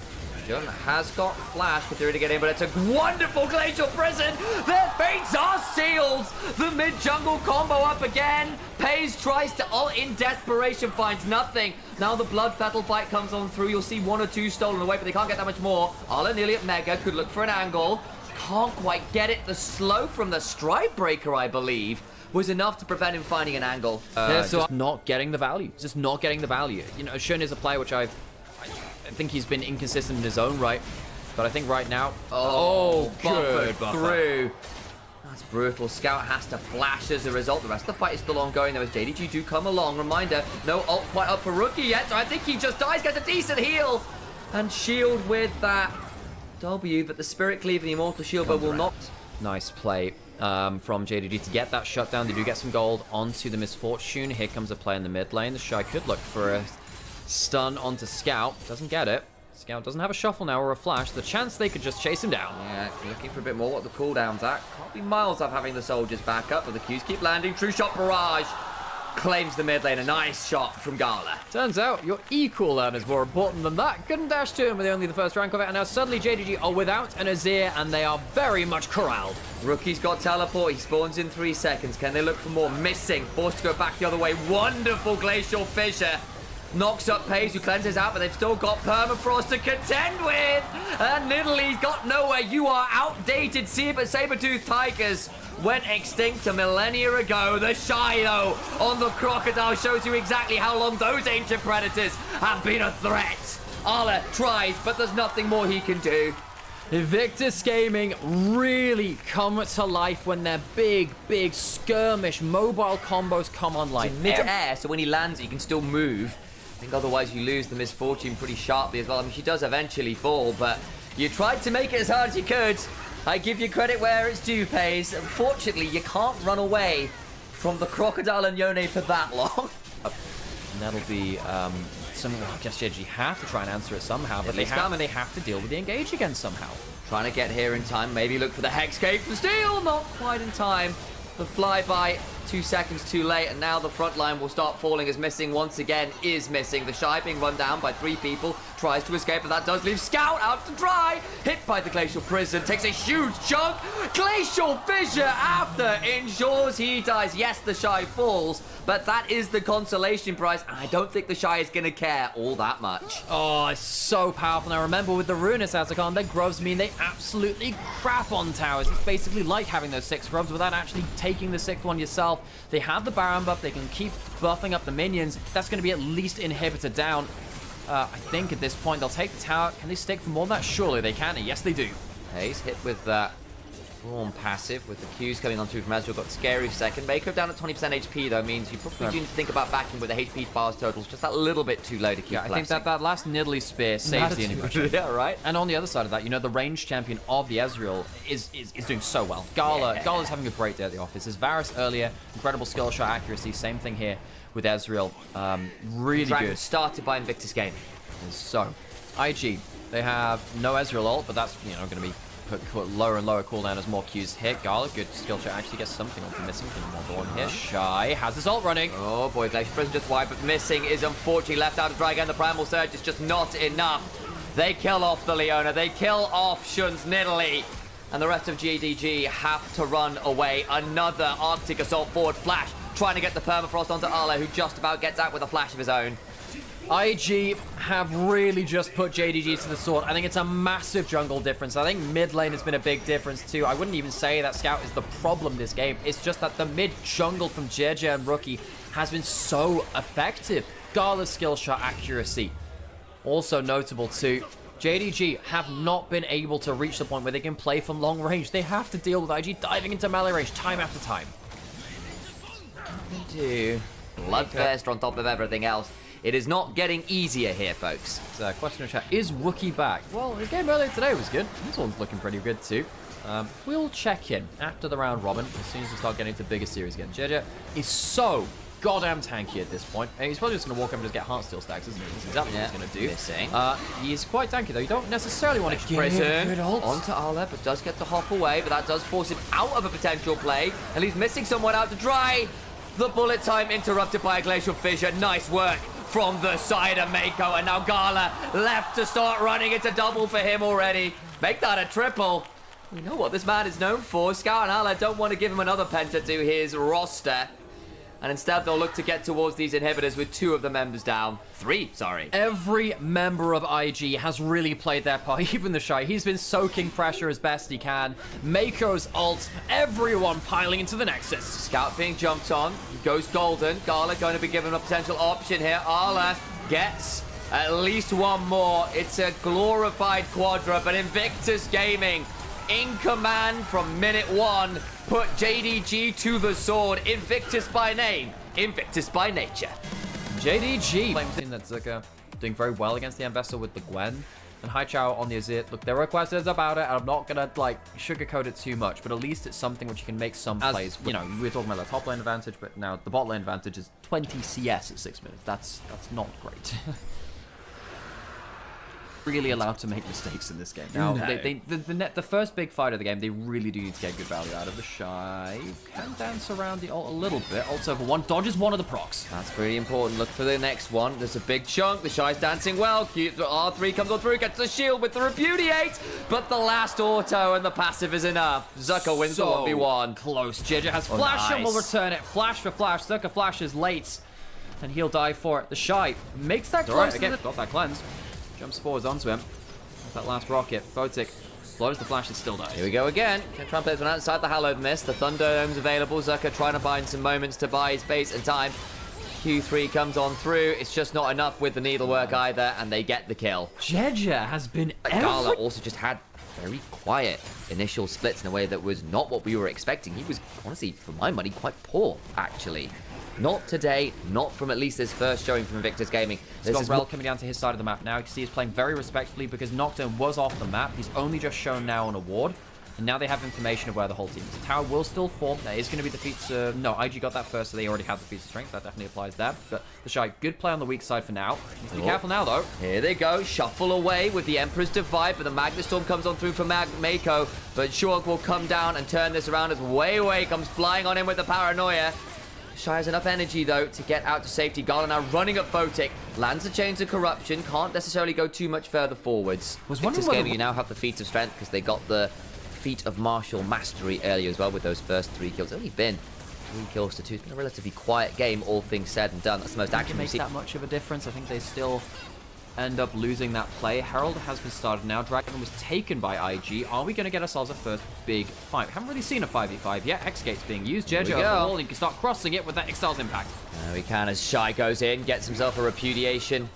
Jun has got flash for Theory to get in, but it's a wonderful Glacial Prison. Their fates are sealed. The mid-jungle combo up again. Pays tries to ult in desperation, finds nothing. Now the Blood Petal fight comes on through. You'll see 1 or 2 stolen away, but they can't get that much more. Arla nearly at Mega, could look for an angle. Can't quite get it. The slow from the Stride Breaker, I believe, was enough to prevent him finding an angle. Just not getting the value. Just not getting the value. You know, Shun is a player which I think he's been inconsistent in his own right, but I think right now, good through. That's brutal. Scout has to flash as a result. The rest of the fight is still ongoing though as JDG do come along. Reminder, no ult quite up for Rookie yet, so I think he just dies, gets a decent heal. And shield with that W, but the Spirit Cleave and the Immortal Shield bow will not. Nice play from JDG to get that shutdown. They do get some gold onto the Misfortune. Here comes a play in the mid lane. The Shy could look for a stun onto Scout. Doesn't get it. Scout doesn't have a shuffle now or a flash. The chance they could just chase him down. Yeah, looking for a bit more what the cooldown's at. Can't be miles off having the soldiers back up, but the Qs keep landing. True shot barrage. Claims the mid lane. A nice shot from Gala. Turns out your E cooldown is more important than that. Couldn't dash to him with only the first rank of it. And now suddenly JDG are without an Azir and they are very much corralled. Rookie's got teleport. He spawns in 3 seconds. Can they look for more? Missing. Forced to go back the other way. Wonderful Glacial Fissure. knocks up Pace, who cleanses out, but they've still got Permafrost to contend with. And Nidalee got nowhere. You are outdated. Saber-toothed tigers went extinct a millennia ago. The Shy, though, on the Crocodile shows you exactly how long those ancient predators have been a threat. Arla tries, but there's nothing more he can do. Invictus Gaming really come to life when their big skirmish mobile combos come online. Mid-air, so when he lands, he can still move. I think otherwise you lose the Misfortune pretty sharply as well. I mean, she does eventually fall, but you tried to make it as hard as you could. I give you credit where it's due, Pace. Unfortunately, you can't run away from the Crocodile and Yone for that long. And that'll be something I guess JG have to try and answer it somehow, but they have to deal with the engage again somehow. Trying to get here in time, maybe look for the Hexcape for steal, not quite in time. The flyby 2 seconds too late, and now the front line will start falling as Missing once again is missing. The Shy being run down by 3 people, tries to escape, but that does leave Scout out to dry. Hit by the Glacial Prison, takes a huge chunk. Glacial Fissure after ensures he dies. Yes, the Shy falls, but that is the consolation prize, and I don't think the Shy is going to care all that much. Oh, it's so powerful. Now remember, with the Ruinous Azakon, their grubs mean they absolutely crap on towers. It's basically like having those 6 grubs without actually taking the 6th one yourself. They have the Baron buff, they can keep buffing up the minions. That's going to be at least inhibitor down. I think at this point they'll take the tower. Can they stick for more than that? Surely they can. Yes, they do. Pace hit with that Brawn passive with the Qs coming on through from Ezreal. Got Scary second. Mako down at 20% HP though means you probably do need to think about backing with the HP bars totals just that little bit too low to keep I think that last Nidalee spear saves the inhibition. Yeah, right. And on the other side of that, you know, the range champion of the Ezreal is doing so well. Gala's having a great day at the office. As Varus earlier, incredible skill shot accuracy. Same thing here with Ezreal. Really Dragon good. started by Invictus Gaming. So, IG, they have no Ezreal ult, but that's, you know, going to be put lower and lower cooldown as more Qs hit. Gala, good skill shot, actually gets something on for Missing. More Dawn here. Shy has his ult running. Oh boy, Glacial Prison just wide, but Missing is unfortunately left out to try again. The Primal Surge is just not enough. They kill off the Leona, they kill off Shun's Nidalee, and the rest of GDG have to run away. Another Arctic Assault forward flash, trying to get the Permafrost onto Arla, who just about gets out with a flash of his own. IG have really just put JDG to the sword. I think it's a massive jungle difference. I think mid lane has been a big difference too. I wouldn't even say that Scout is the problem this game. It's just that the mid jungle from JJ and Rookie has been so effective. Gala's skill shot accuracy. Also notable too, JDG have not been able to reach the point where they can play from long range. They have to deal with IG diving into melee range time after time. Bloodthirst on top of everything else. It is not getting easier here, folks. So, question in chat, is Rookie back? Well, his game earlier today was good. This one's looking pretty good too. We'll check in after the round robin as soon as we start getting to bigger series again. JJ is so goddamn tanky at this point. And he's probably just going to walk up and just get Heartsteel stacks, isn't he? That's exactly what he's going to do. Missing. He's quite tanky though. You don't necessarily want to Prison onto Arla, but does get to hop away, but that does force him out of a potential play. And he's missing someone out to dry. The bullet time interrupted by a Glacial Fissure. Nice work from the side of Mako, and now Gala left to start running. It's a double for him already. Make that a triple. We know what this man is known for. Scout and Ala don't want to give him another penta to his roster. And instead, they'll look to get towards these inhibitors with 2 of the members down. 3, sorry. Every member of IG has really played their part, even the Shy. He's been soaking pressure as best he can. Mako's ult, everyone piling into the Nexus. Scout being jumped on, goes golden. Gala going to be given a potential option here. Arla gets at least one more. It's a glorified quadra, but Invictus Gaming in command from minute 1. Put JDG to the sword. Invictus by name, Invictus by nature. JDG. That Zuka doing very well against the Ambassador with the Gwen. And Haichao on the Azir. Look, there are questions about it, and I'm not gonna like sugarcoat it too much, but at least it's something which you can make some plays. You know, we were talking about the top lane advantage, but now the bot lane advantage is 20 CS at 6 minutes. That's not great. Really allowed to make mistakes in this game. Now, the first big fight of the game, they really do need to get good value out of. The Shy can dance around the ult a little bit. Ult over 1, dodges one of the procs. That's pretty important. Look for the next one. There's a big chunk. The Shy's dancing well. R3 comes on through, gets the shield with the Repudiate, but the last auto and the passive is enough. Zucker wins the 1v1. Close. JJ has flash and will return it. Flash for flash. Zucker flashes late. and he'll die for it. The Shy makes that close. Alright, again, got that cleanse. Jumps forwards onto him. That last rocket. Photic blows the flash and still dies. Here we go again. Can try and play this one outside the hallowed mist. The Thunderdome's available. Zucker trying to find some moments to buy space and time. Q3 comes on through. It's just not enough with the needlework either, and they get the kill. Jeja has been Gala also just had very quiet initial splits in a way that was not what we were expecting. He was, honestly, for my money, quite poor, actually. Not today, not from at least this first showing from Invictus Gaming. This is Rel coming down to his side of the map now. You can see he's playing very respectfully because Nocturne was off the map. He's only just shown now on a ward. And now they have information of where the whole team is. The tower will still form. There is going to be the feats. No, IG got that first, so they already have the feats of strength. That definitely applies there. But the Shy, good play on the weak side for now. Needs to be careful now, though. Here they go. Shuffle away with the Emperor's Divide, but the Magnet Storm comes on through for Mako. But Shurk will come down and turn this around as Wei comes flying on in with the Paranoia. Shy has enough energy, though, to get out to safety. Gala now running at Photic. Lands the Chains of Corruption. Can't necessarily go too much further forwards. Invictus Gaming, you now have the feats of strength because they got the feat of martial mastery earlier as well with those first 3 kills. It's only been 3 kills to 2. It's been a relatively quiet game, all things said and done. That's the most action we've seen. Makes that much of a difference. I think they still end up losing that play. Herald has been started now. Dragon was taken by IG. Are we going to get ourselves a first big fight? We haven't really seen a 5v5 yet. X-Gate's being used. Jeja over the wall. You can start crossing it with that Excel's impact. There we can as Shy goes in, gets himself a repudiation.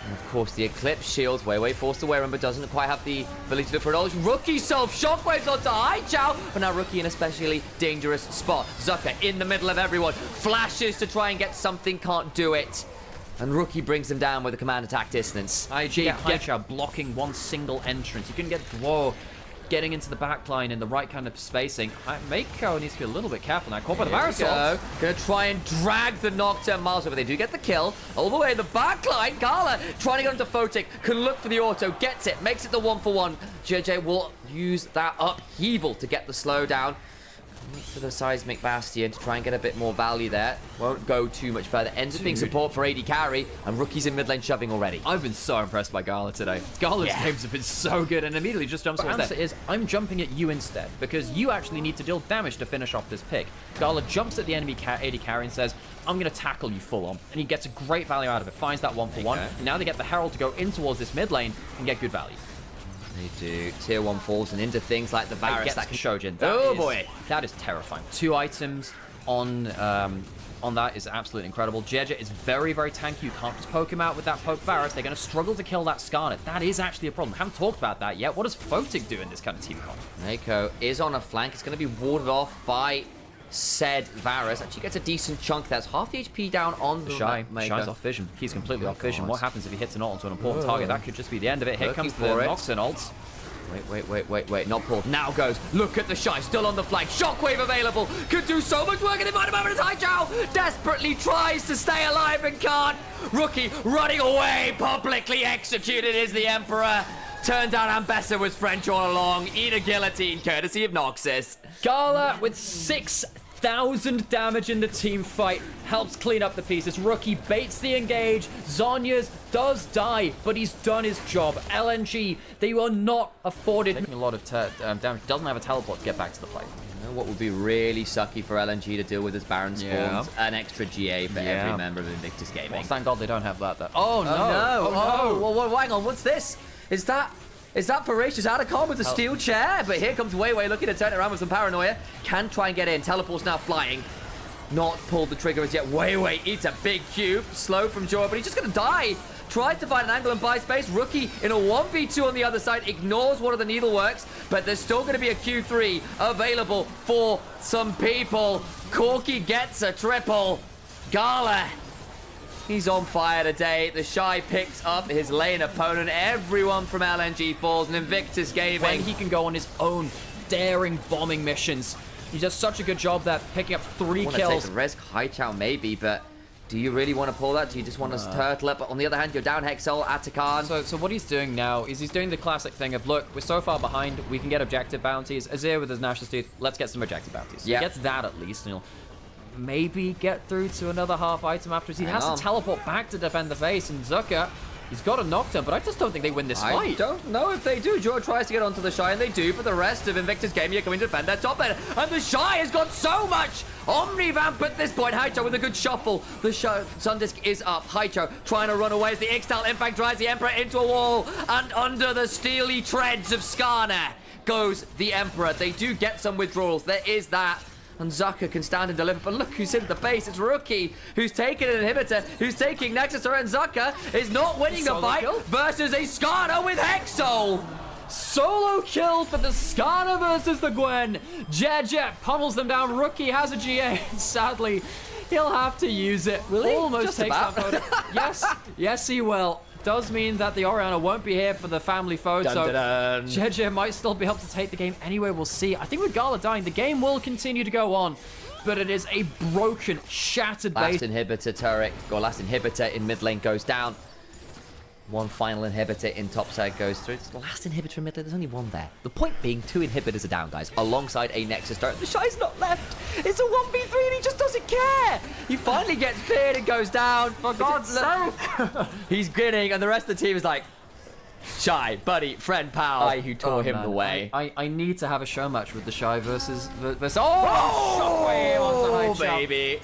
And of course, the Eclipse shield. Wei forced to wear him, but doesn't quite have the ability to look for knowledge. Rookie self shockwaves onto Hai Chao, but now Rookie in a especially dangerous spot. Zucker in the middle of everyone. Flashes to try and get something, can't do it. And Rookie brings him down with a command attack distance. IG Hai Chao blocking one single entrance. You can get Dwo getting into the backline in the right kind of spacing. Mako needs to be a little bit careful now. Caught by the Marisol. Gonna try and drag the Nocturne miles over. They do get the kill. All the way in the backline. Gala trying to get onto Photic. Can look for the auto. Gets it. Makes it the 1-for-1. JJ will use that upheaval to get the slowdown. For the Seismic Bastion to try and get a bit more value there. Won't go too much further. Ends up being support for AD carry, and Rookie's in mid lane shoving already. I've been so impressed by Gala today. Gala's games have been so good, and immediately just jumps towards that. The answer is, I'm jumping at you instead, because you actually need to deal damage to finish off this pick. Gala jumps at the enemy AD carry and says, I'm going to tackle you full on. And he gets a great value out of it. Finds that 1-for-1. And now they get the Herald to go in towards this mid lane and get good value. They do. Tier 1 falls and into things like the Varus. That Shojin. Oh boy. That is terrifying. 2 items on that is absolutely incredible. Jeja is very, very tanky. You can't just poke him out with that poke Varus. They're going to struggle to kill that Scarlet. That is actually a problem. Haven't talked about that yet. What does Photic do in this kind of team comp? Mako is on a flank. It's going to be warded off by said Varus. Actually gets a decent chunk. That's half the HP down on the Shy. Shy's off vision. He's completely off vision. What happens if he hits an ult onto an important target? That could just be the end of it. Here comes the Nocturne ults. Wait. Not pulled. Now goes. Look at the Shy. Still on the flank. Shockwave available. Could do so much work in the moment as Hai Chao desperately tries to stay alive and can't. Rookie running away. Publicly executed is the Emperor. Turns out Ambessa was French all along. Eat a guillotine, courtesy of Noxus. Gala with 6,000 damage in the team fight helps clean up the pieces. Rookie baits the engage. Zhonya's does die, but he's done his job. LNG, they were not afforded taking a lot of damage. Doesn't have a teleport to get back to the play. You know what would be really sucky for LNG to deal with as Baron spawns? An extra GA for every member of Invictus Gaming. Well, thank God they don't have that though. Oh no! Oh no! Well, hang on, what's this? Is that Voracious Atacon with the steel chair? But here comes Wei looking to turn it around with some paranoia. Can try and get in. Teleport's now flying. Not pulled the trigger as yet. Wei eats a big cube. Slow from Joy, but he's just going to die. Tries to find an angle and buy space. Rookie in a 1v2 on the other side. Ignores one of the needleworks, but there's still going to be a Q3 available for some people. Corky gets a triple. Gala, he's on fire today. The Shy picks up his lane opponent. Everyone from LNG falls, and Invictus Gaming. When he can go on his own daring bombing missions. He does such a good job that picking up 3 kills. Take the risk. Hai Chao maybe, but do you really want to pull that? Do you just want to turtle it? But on the other hand, you're down Hexel, Atacon. So what he's doing now is he's doing the classic thing of, look, we're so far behind, we can get objective bounties. Azir with his Nash's Tooth, let's get some objective bounties. So he gets that at least, and he'll maybe get through to another half item afterwards. He has to teleport back to defend the face, and Zucker He's got a Nocturne, but I just don't think they win this I fight. don't know if they do. Jaw tries to get onto the Shy, and they do, but the rest of Invictus Gaming are coming to defend their top lane. And the Shy has got so much Omnivamp at this point. Haicho with a good shuffle. The Sundisk is up. Haicho trying to run away as the Ixtal impact drives the Emperor into a wall. And under the steely treads of Skarner goes the Emperor. They do get some withdrawals. There is that. And Zucker can stand and deliver, but look who's in the base. It's Rookie, who's taking an inhibitor, who's taking Nexus, and Zucker is not winning the fight versus a Skarner with Hexol. Solo kill for the Skarner versus the Gwen. Jet pummels them down. Rookie has a GA. Sadly, he'll have to use it. Will he? Almost Just takes about. that photo. Yes, he will. Does mean that the Orianna won't be here for the family photo. JJ might still be able to take the game anyway. We'll see. I think with Gala dying, the game will continue to go on, but it is a broken, shattered base. Last inhibitor turret, or last inhibitor in mid lane goes down. One final inhibitor in top side goes through. It's the last inhibitor in mid lane. There's only one there. The point being, 2 inhibitors are down, guys, alongside a Nexus turret. The Shy's not left. It's a 1v3 and he just doesn't care. He finally gets feared and goes down. For God's sake. He's grinning, and the rest of the team is like, Shy, buddy, friend, pal, guy who tore him the way. I need to have a show match with the Shy versus shockwave onto Haicho. Baby.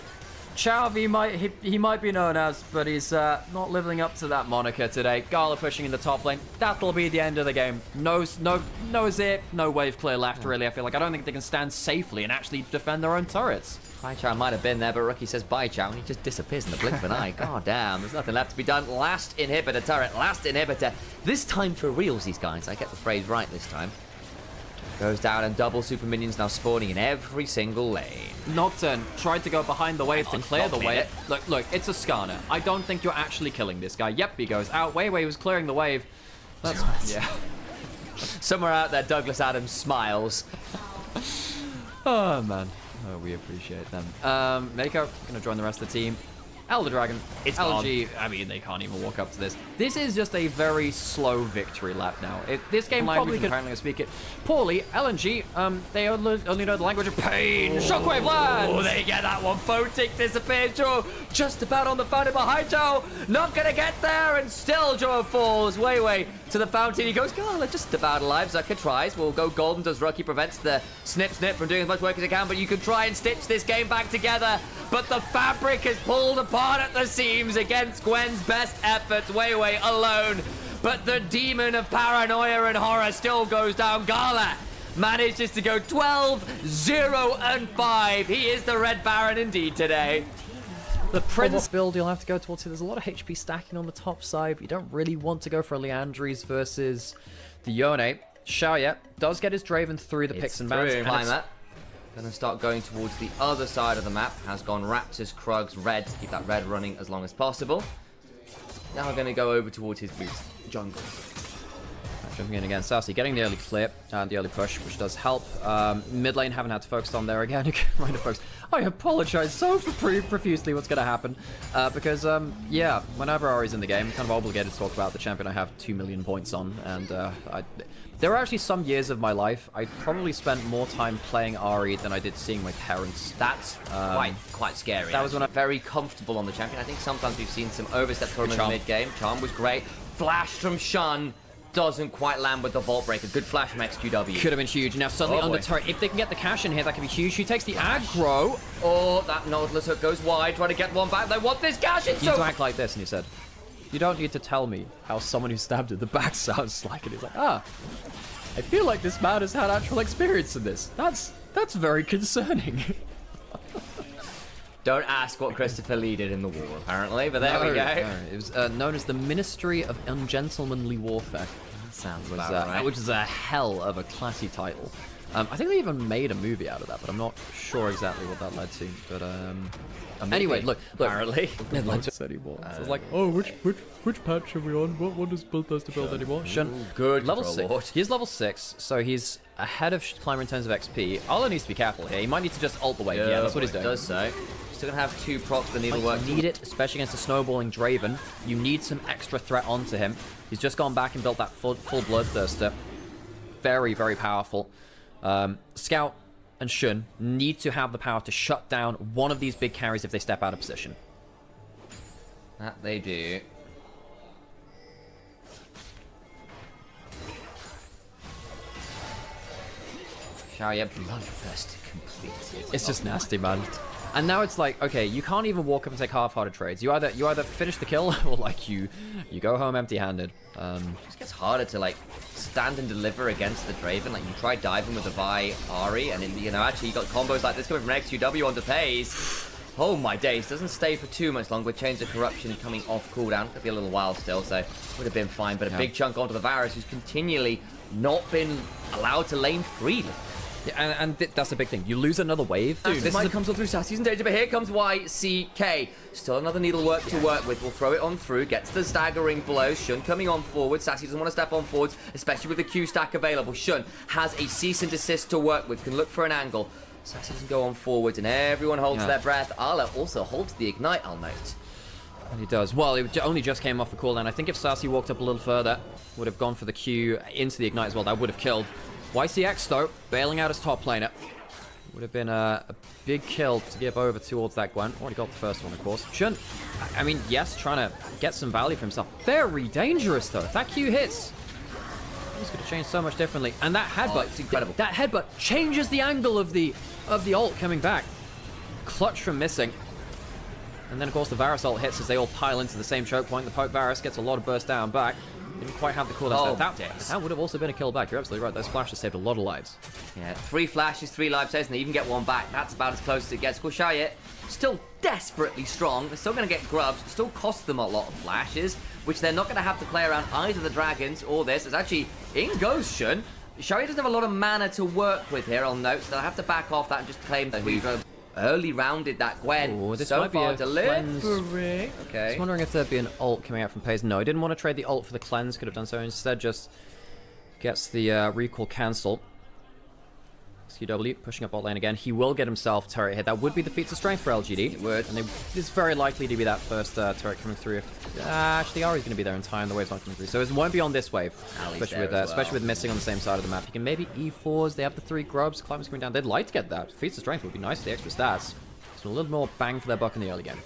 Chow, he might be known as, but he's not living up to that moniker today. Gala pushing in the top lane. That'll be the end of the game. No zip, no wave clear left, really. I feel like I don't think they can stand safely and actually defend their own turrets. Bye Chow might have been there, but Rookie says bye Chow, and he just disappears in the blink of an eye. God damn, there's nothing left to be done. Last inhibitor turret, last inhibitor. This time for reals, these guys. I get the phrase right this time. Goes down, and double super minions now spawning in every single lane. Nocturne tried to go behind the wave to clear the wave. Look, it's a Skarner. I don't think you're actually killing this guy. Yep, he goes out. Wei was clearing the wave. That's, yeah. Somewhere out there, Douglas Adams smiles. Oh, man. Oh, we appreciate them. Mako, gonna join the rest of the team. Elder Dragon, It's LG, I mean, they can't even walk up to this. This is just a very slow victory lap now. This game probably could apparently speak it poorly. LNG, they only know the language of pain. Shockwave lands! Oh, they get that one. Photic disappears. Joe just about on the fountain behind Joe. Not gonna get there, and still Joe falls way to the fountain. He goes, Gala, just about alive. Zucker tries. Will go golden. Does Rookie prevents the snip from doing as much work as he can, but you can try and stitch this game back together. But the fabric is pulled apart at the seams against Gwen's best efforts. Wei alone. But the demon of paranoia and horror still goes down. Gala manages to go 12, 0, and 5. He is the Red Baron indeed today. The Prince build you'll have to go towards here. There's a lot of HP stacking on the top side. You don't really want to go for a Leandries versus the Yone. Xiaoya does get his Draven through the picks and bans. Climb that. Gonna start going towards the other side of the map. Has gone Raptors, Krugs, red to keep that red running as long as possible. Now we're gonna go over towards his boost jungle. Jumping in again, Sassy getting the early clip and the early push, which does help. Mid lane haven't had to focus on there again. I apologize so profusely what's going to happen. Because, yeah, whenever Ari's in the game, I'm kind of obligated to talk about the champion I have 2 million points on. And there were actually some years of my life I probably spent more time playing Ari than I did seeing my parents. That's quite scary. That was when I... Very comfortable on the champion. I think sometimes we've seen some overstep tournaments mid-game. Charm was great. Flash from Shun. Doesn't quite land with the Vault Breaker. Good flash from XQW. Could have been huge. Now suddenly on the turret, if they can get the cash in here, that could be huge. She takes the aggro. Oh, that Nautilus hook goes wide, trying to get one back. They want this cash in. You need to act like this, and he said, you don't need to tell me how someone who stabbed at the back sounds like it. He's like, I feel like this man has had actual experience in this. That's very concerning. Don't ask what Christopher Lee did in the war, apparently, but there we go. No. It was known as the Ministry of Ungentlemanly Warfare. Sounds right. Which is a hell of a classy title. I think they even made a movie out of that, but I'm not sure exactly what that led to. But anyway, look. Apparently, anymore. So it's like, oh, which patch are we on? What does build does to build anymore? Shun, good level 6. He's level 6, so he's ahead of Climber in terms of XP. Arlo needs to be careful here. He might need to just ult the wave. Yeah, that's what he's doing. Does so. Still gonna have 2 procs for needlework. You need it, especially against a snowballing Draven. You need some extra threat onto him. He's just gone back and built that full Bloodthirster. Very, very powerful. Scout and Shun need to have the power to shut down one of these big carries if they step out of position. That they do. Xiaoye bloodthirst completed. It's just nasty, man. And now it's like, okay, you can't even walk up and take half-hearted trades. You either finish the kill or like you go home empty-handed. It just gets harder to like stand and deliver against the Draven. Like you try diving with the Vi Ari, and you know actually you got combos like this coming from XQW onto Pays. Oh my days, doesn't stay for too much longer. Change the corruption coming off cooldown. Could be a little while still, so would have been fine. But a big chunk onto the Varus, who's continually not been allowed to lane freely. Yeah, and that's the big thing. You lose another wave. Dude, this comes all through Sassy's in danger, but here comes YCK. Still another needlework to work with. We'll throw it on through. Gets the staggering blows. Shun coming on forward. Sassy doesn't want to step on forwards, especially with the Q stack available. Shun has a cease and desist to work with. Can look for an angle. Sassy doesn't go on forwards, and everyone holds their breath. Ala also holds the ignite, I'll note. And he does. Well, it only just came off the cooldown. I think if Sassy walked up a little further, would have gone for the Q into the ignite as well. That would have killed. YCX, though, bailing out his top laner. Would have been a big kill to give over towards that Gwen. Already got the first one, of course. Shun, I mean, yes, trying to get some value for himself. Very dangerous, though. If that Q hits, he's going to change so much differently. And that headbutt, it's incredible. That headbutt changes the angle of the ult coming back. Clutch from missing. And then, of course, the Varus ult hits as they all pile into the same choke point. The Poke Varus gets a lot of burst down back. Didn't quite have the cooldown. That would have also been a kill back. You're absolutely right. Those flashes saved a lot of lives. Yeah, 3 flashes, 3 life saves, and they even get 1 back. That's about as close as it gets. Xiaoye still desperately strong. They're still going to get grubs. It still costs them a lot of flashes, which they're not going to have to play around either the dragons or this. It's actually in goes Shun. Xiaoye doesn't have a lot of mana to work with here, I'll note, so they'll have to back off that and just claim that we've early rounded that Gwen. Ooh, this so might be far a delivering. Okay. I was wondering if there'd be an ult coming out from Pays. No, I didn't want to trade the ult for the cleanse. Could have done so. Instead, just gets the recall cancel. XQW pushing up bot lane again. He will get himself turret hit. That would be the feats of strength for LGD. It would. And it's very likely to be that first turret coming through. Actually, Ari's going to be there in time. The wave's not coming through. So it won't be on this wave. Especially with missing on the same side of the map. You can maybe E4s. They have the 3 grubs. Climbers coming down. They'd like to get that. Feats of strength would be nice for the extra stats. So a little more bang for their buck in the early game.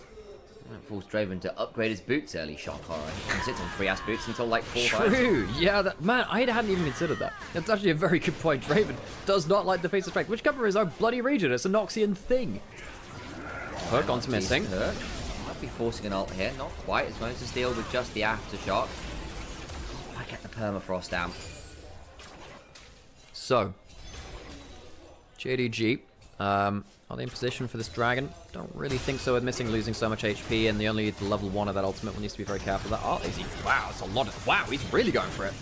Forced Draven to upgrade his boots early. Shock horror. He can sit on 3-ass boots until like 4 True. Yeah, man, I hadn't even considered that. That's actually a very good point. Draven does not like the face of strength, which cover his own bloody region. It's a Noxian thing. Hook onto missing. Might be forcing an ult here. Not quite. It's going to deal with just the aftershock. I get the permafrost down. So, JDG. Are they in position for this dragon? Don't really think so with missing, losing so much HP, and the only level 1 of that ultimate one needs to be very careful. That wow, it's a lot of he's really going for it.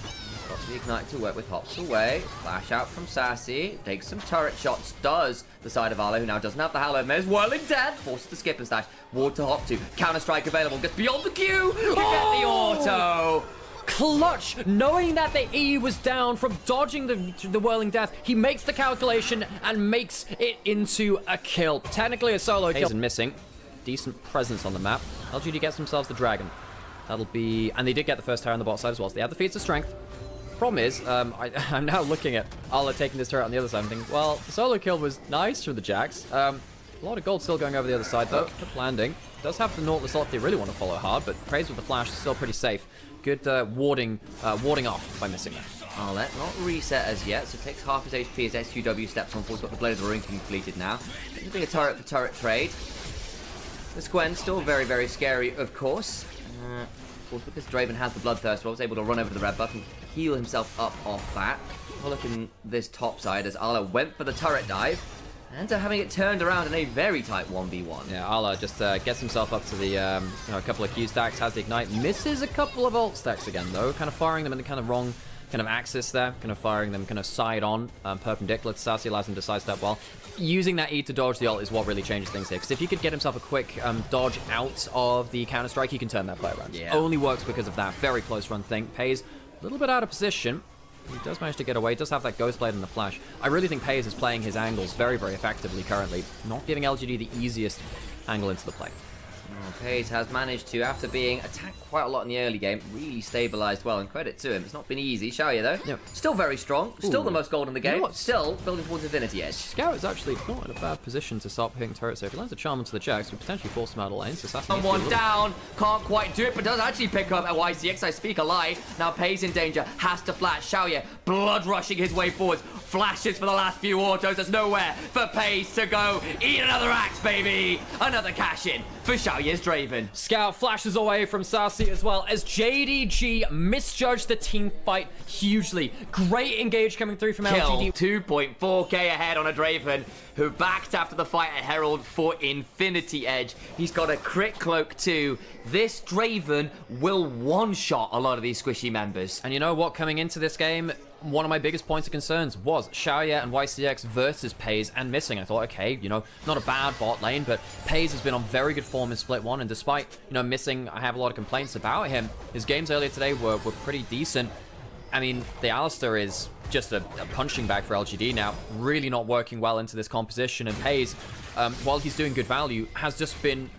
Got the ignite to work with, hops away, flash out from Sassy, takes some turret shots, does the side of Arlo, who now doesn't have the Hallowed Maze, whirling death, forces the skip and stash, ward to hop to, counter strike available, gets beyond the queue, you get the auto! Clutch, knowing that the E was down from dodging the whirling death, he makes the calculation and makes it into a kill. Technically a solo kill. And missing. Decent presence on the map. LGD gets themselves the dragon. That'll be... And they did get the first tower on the bot side as well, so they have the feats of strength. Problem is, I'm now looking at Ala taking this turret on the other side and thinking, well, the solo kill was nice from the Jax. A lot of gold still going over the other side, though. Good landing. Does have the Nautilus ult if they really want to follow hard, but Praise with the flash is still pretty safe. Good warding off by missing that. Arlet not reset as yet, so takes half his HP as SQW steps on forward. Got the Blade of the Ring completed now. Doing a turret for turret trade. This Gwen still very, very scary, of course. Of course, because Draven has the Bloodthirst, I was able to run over the red buff and heal himself up off that. We'll look in this top side as Arla went for the turret dive. And having it turned around in a very tight 1v1. Yeah, Ala just gets himself up to the a couple of Q stacks, has the ignite, misses a couple of ult stacks again though, kind of firing them in the kind of wrong kind of axis there, kind of firing them kind of side on, perpendicular to Sassy, allows him to sidestep well. Using that E to dodge the ult is what really changes things here, because if he could get himself a quick dodge out of the counter strike, he can turn that play around. Yeah. Only works because of that very close run thing. Pays a little bit out of position. He does manage to get away, does have that Ghost Blade in the flash. I really think Pays is playing his angles very, very effectively currently, not giving LGD the easiest angle into the play. Pays has managed to, after being attacked quite a lot in the early game, really stabilized well, and credit to him. It's not been easy, Xiaoye though. Yep. Still very strong, still the most gold in the game, You know what? still building towards Infinity Edge. Scout is actually not in a bad position to start hitting turrets. So if he lands a charm onto the Jax, we potentially force him out of lane. So Someone down, can't quite do it, but does actually pick up at YCX. I speak a lie. Now Pays in danger, has to flash. Xiaoye blood rushing his way forwards, Flashes for the last few autos. There's nowhere for Pace to go. Eat another axe, baby. Another cash in for Xiaoye's Draven. Scout flashes away from Sassy as well as JDG misjudged the team fight hugely. Great engage coming through from LGD. 2.4k ahead on a Draven who backed after the fight at Herald for Infinity Edge. He's got a crit cloak too. This Draven will one-shot a lot of these squishy members. And you know what? Coming into this game, one of my biggest points of concerns was Xiaoye and YCX versus Paze and missing. I thought, okay, you know, not a bad bot lane, but Paze has been on very good form in Split 1, and despite, you know, missing, I have a lot of complaints about him. His games earlier today were pretty decent. I mean, the Alistair is just a punching bag for LGD now, really not working well into this composition, and Paze, while he's doing good value, has just been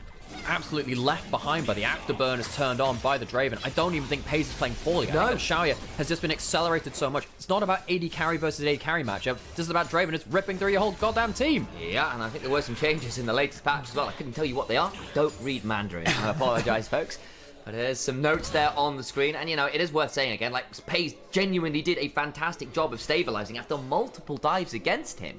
absolutely left behind by the afterburners turned on by the Draven. I don't even think Paze is playing poorly. No, Xiaoye has just been accelerated so much. It's not about AD carry versus AD carry matchup. This is about Draven. It's ripping through your whole goddamn team. Yeah, and I think there were some changes in the latest patch as well. I couldn't tell you what they are. Don't read Mandarin. I apologize, folks. But there's some notes there on the screen, and you know, it is worth saying again, like, Paze genuinely did a fantastic job of stabilizing after multiple dives against him.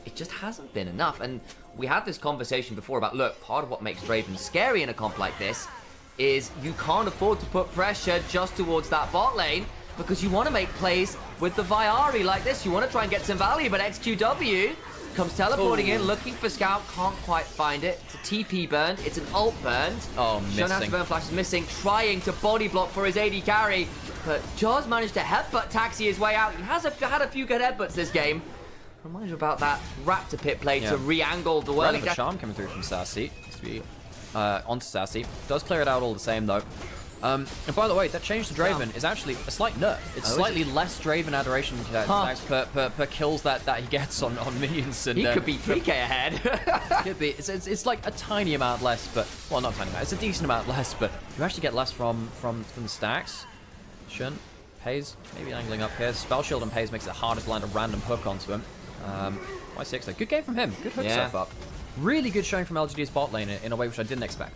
It just hasn't been enough, and we had this conversation before about, look, part of what makes Draven scary in a comp like this is you can't afford to put pressure just towards that bot lane because you want to make plays with the Viari like this. You want to try and get some value, but XQW comes teleporting in, looking for Scout, can't quite find it. It's a TP burned, it's an ult burned. Oh, missing. Showdown burn flash is missing, trying to body block for his AD carry, but Jaws managed to headbutt Taxi his way out. He has had a few good headbutts this game. Reminds me about that Raptor pit play to re-angle the world. The charm coming through from Sassy. Onto Sassy. Does clear it out all the same, though. And by the way, that change to Draven is actually a slight nerf. It's slightly less Draven adoration per kills that he gets on minions. And, he could be 3k ahead. Could be. It's like a tiny amount less, but... Well, not tiny amount. It's a decent amount less, but you actually get less from the stacks. Shouldn't. Paze, maybe angling up here. Spell Shield and Paze makes it harder to land a random hook onto him. Y6 though. Good game from him. Good hook stuff up. Really good showing from LGD's bot lane in a way which I didn't expect.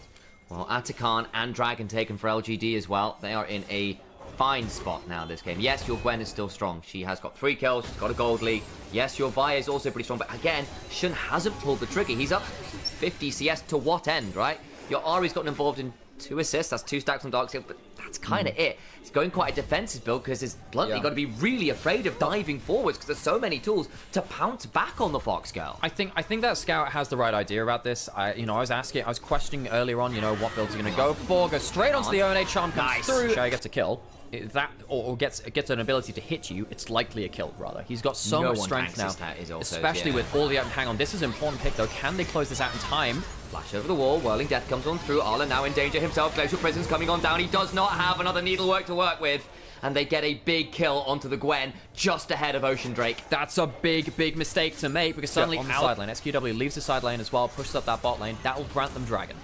Well, Atakan and Dragon taken for LGD as well. They are in a fine spot now this game. Yes, your Gwen is still strong. She has got 3 kills. She's got a gold league. Yes, your Vi is also pretty strong. But again, Shun hasn't pulled the trigger. He's up 50 CS to what end, right? Your Ari's gotten involved in 2 assists. That's 2 stacks on Darkseid, but that's kind of it. It's going quite a defensive build because it's bluntly got to be really afraid of diving forwards because there's so many tools to pounce back on the Fox girl. I think that Scout has the right idea about this. I was questioning earlier on, what builds are going to go for. Go straight onto the ONA charm, comes through. Xiaoye gets a kill. Or gets an ability to hit you, it's likely a kill, rather. He's got so much strength now, especially with all the... Hang on, this is an important pick, though. Can they close this out in time? Flash over the wall, Whirling Death comes on through. Arla now in danger himself. Glacial Prison's coming on down. He does not have another needlework to work with. And they get a big kill onto the Gwen just ahead of Ocean Drake. That's a big mistake to make because suddenly on the side lane, XQW leaves the side lane as well, pushes up that bot lane. That will grant them Dragon.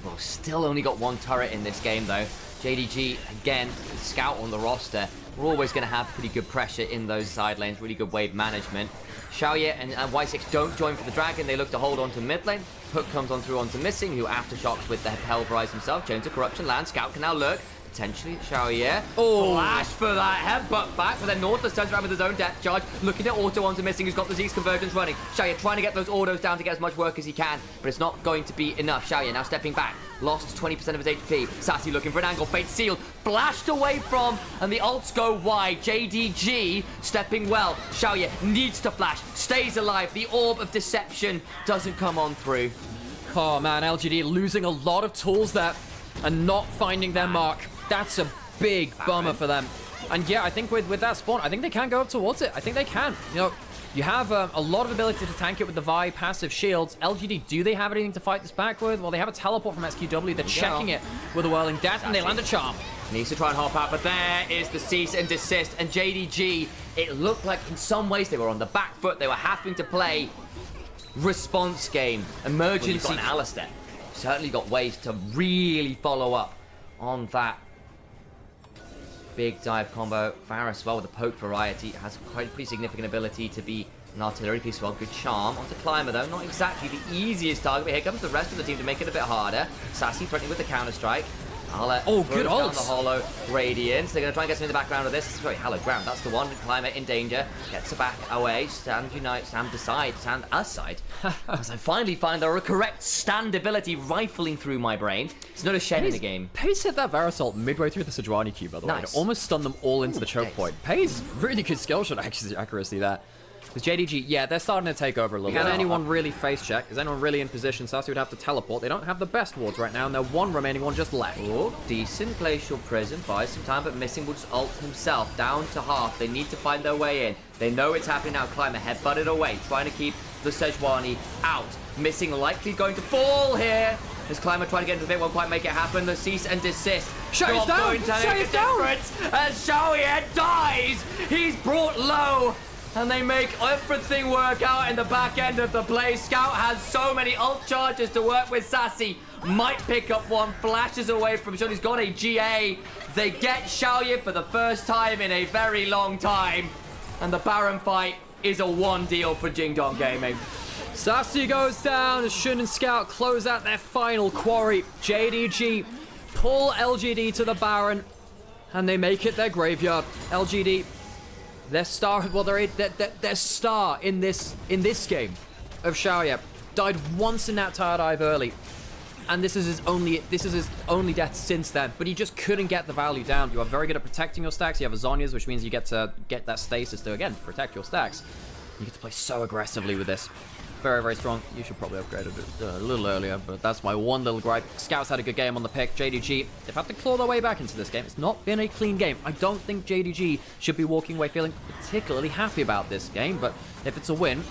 Well, still only got 1 turret in this game, though. JDG, again, Scout on the roster. We're always going to have pretty good pressure in those side lanes, really good wave management. Xiaoye and Y6 don't join for the Dragon. They look to hold on to mid lane. Hook comes on through onto Missing, who aftershocks with the Hellrise himself. Chains of Corruption lands. Scout can now lurk. Potentially Xiaoye. Oh, flash for that headbutt back, but then Nautilus turns around with his own death charge, looking at auto onto Missing, who's got the Z's convergence running. Xiaoye trying to get those autos down to get as much work as he can, but it's not going to be enough. Xiaoye now stepping back, lost 20% of his HP. Sassy looking for an angle, fate sealed, flashed away from, and the ults go wide. JDG stepping well. Xiaoye needs to flash, stays alive. The Orb of Deception doesn't come on through. Oh man, LGD losing a lot of tools there and not finding their mark. That's a big bummer for them. And yeah, I think with that spawn, I think they can go up towards it. I think they can. You have a lot of ability to tank it with the Vi passive shields. LGD, do they have anything to fight this back with? Well, they have a teleport from XQW. They're checking it with a Whirling Death, and they land a charm. Needs to try and hop out, but there is the cease and desist. And JDG, it looked like in some ways they were on the back foot. They were having to play response game, emergency. Well, you've got an Alistair. Certainly got ways to really follow up on that big dive combo. Varus as well with the poke variety has quite a pretty significant ability to be an artillery piece as well. Good charm onto Climber though, not exactly the easiest target, but here comes the rest of the team to make it a bit harder. Sassy threatening with the counter strike. Oh, good down ults. the hollow radiance. They're going to try and get some in the background of this. Sorry, hallowed ground. That's the one. Climber in danger. Gets it back away. Stand unite. Stand decide. Stand aside. As I finally find the correct stand ability rifling through my brain. It's not a Shen in the game. Pace hit that Varasalt midway through the Sejuani Q, by the way. Nice. It almost stunned them all into the choke Pace. point. Pace, really good skill shot accuracy there. Because JDG, yeah, they're starting to take over a little bit. Can anyone really face check? Is anyone really in position? Sassy would have to teleport. They don't have the best wards right now, and they're one remaining one just left. Oh, decent Glacial Prison. Buys some time, but Missing will just ult himself down to half. They need to find their way in. They know it's happening now. Climber headbutted away, trying to keep the Sejuani out. Missing likely going to fall here. This Climber trying to get into the pit, won't quite make it happen. The cease and desist. Xiaoye's down! Going to make Xiaoye's a down! difference as Xiaoye dies. He's brought low. And they make everything work out in the back end of the play. Scout has so many ult charges to work with. Sassy might pick up one, flashes away from Shun. He's got a GA. They get Xiaoye for the first time in a very long time. And the Baron fight is a one deal for Jingdong Gaming. Sassy goes down as Shun and Scout close out their final quarry. JDG pull LGD to the Baron, and they make it their graveyard. LGD, their star, well, their star in this game of Xiaoye died once in that tower dive early, and this is his only death since then. But he just couldn't get the value down. You are very good at protecting your stacks. You have Azonias, which means you get to get that stasis to again protect your stacks. You get to play so aggressively with this. Very, very strong. You should probably upgrade it a little earlier, but that's my one little gripe. Scouts had a good game on the pick. JDG, they've had to claw their way back into this game. It's not been a clean game. I don't think JDG should be walking away feeling particularly happy about this game, but if it's a win,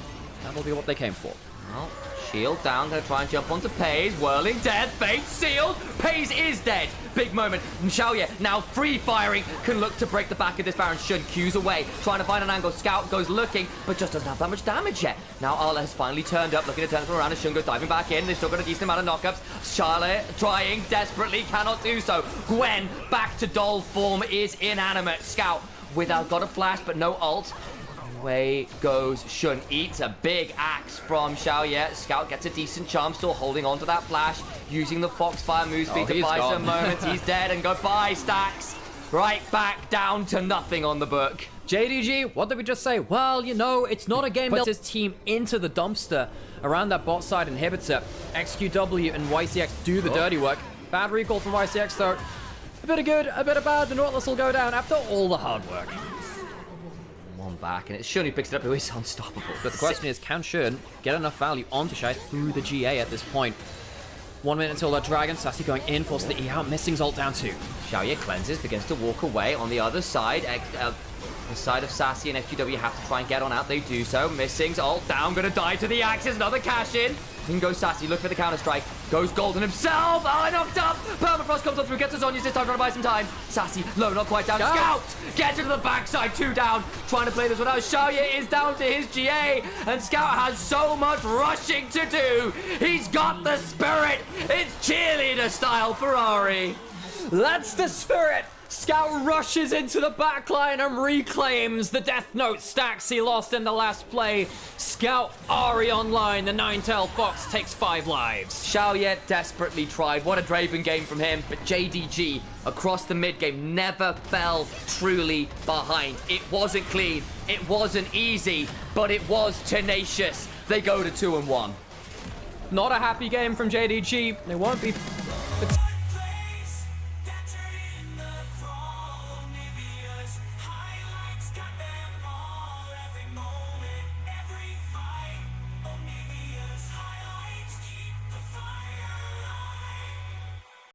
that will be what they came for. Well, shield down, gonna try and jump onto Pays. Whirling death, fate sealed. Pays is dead. Big moment. Xiaoye now free firing, can look to break the back of this Baron. Shun cues away, trying to find an angle. Scout goes looking, but just doesn't have that much damage yet. Now Arla has finally turned up, looking to turn from around, and Shun goes diving back in. They've still got a decent amount of knockups. Charlotte trying desperately, cannot do so. Gwen back to doll form, is inanimate. Scout without got a flash, but no ult. Away goes Shun. Eats a big axe from Xiaoye. Scout gets a decent charm, still holding on to that flash, using the Foxfire move speed to buy some moments. He's dead, and goodbye, stacks. Right back down to nothing on the book. JDG, what did we just say? Well, you know, it's not a game that puts his team into the dumpster around that bot side inhibitor. XQW and YCX do the dirty work. Bad recall from YCX, though. A bit of good, a bit of bad. The Nautilus will go down after all the hard work. One back, and it's Shun who picks it up, who is unstoppable. But the question is, can Shun get enough value onto Shai through the GA at this point? 1 minute until that Dragon. Sassy going in, forces the E out. Missing's ult down too. Xiaoye cleanses, begins to walk away. On the other side, the side of Sassy and FQW have to try and get on out. They do so. Missing's ult down, gonna die to the axes. Another cash in. In goes Sassy, look for the counter strike. Goes Golden himself. Oh, knocked up. Permafrost comes up through, gets his Zonia's this time, trying to buy some time. Sassy, low, not quite down. Scout gets into the backside, 2 down. Trying to play this one out. Xiaoye is down to his GA, and Scout has so much rushing to do. He's got the spirit. It's cheerleader style Ferrari. That's the spirit! Scout rushes into the backline and reclaims the Death Note stacks he lost in the last play. Scout Ari online, the 9-tailed fox takes 5 lives. Xiaoye desperately tried. What a Draven game from him. But JDG across the mid game never fell truly behind. It wasn't clean. It wasn't easy, but it was tenacious. They go to 2-1. Not a happy game from JDG. They won't be...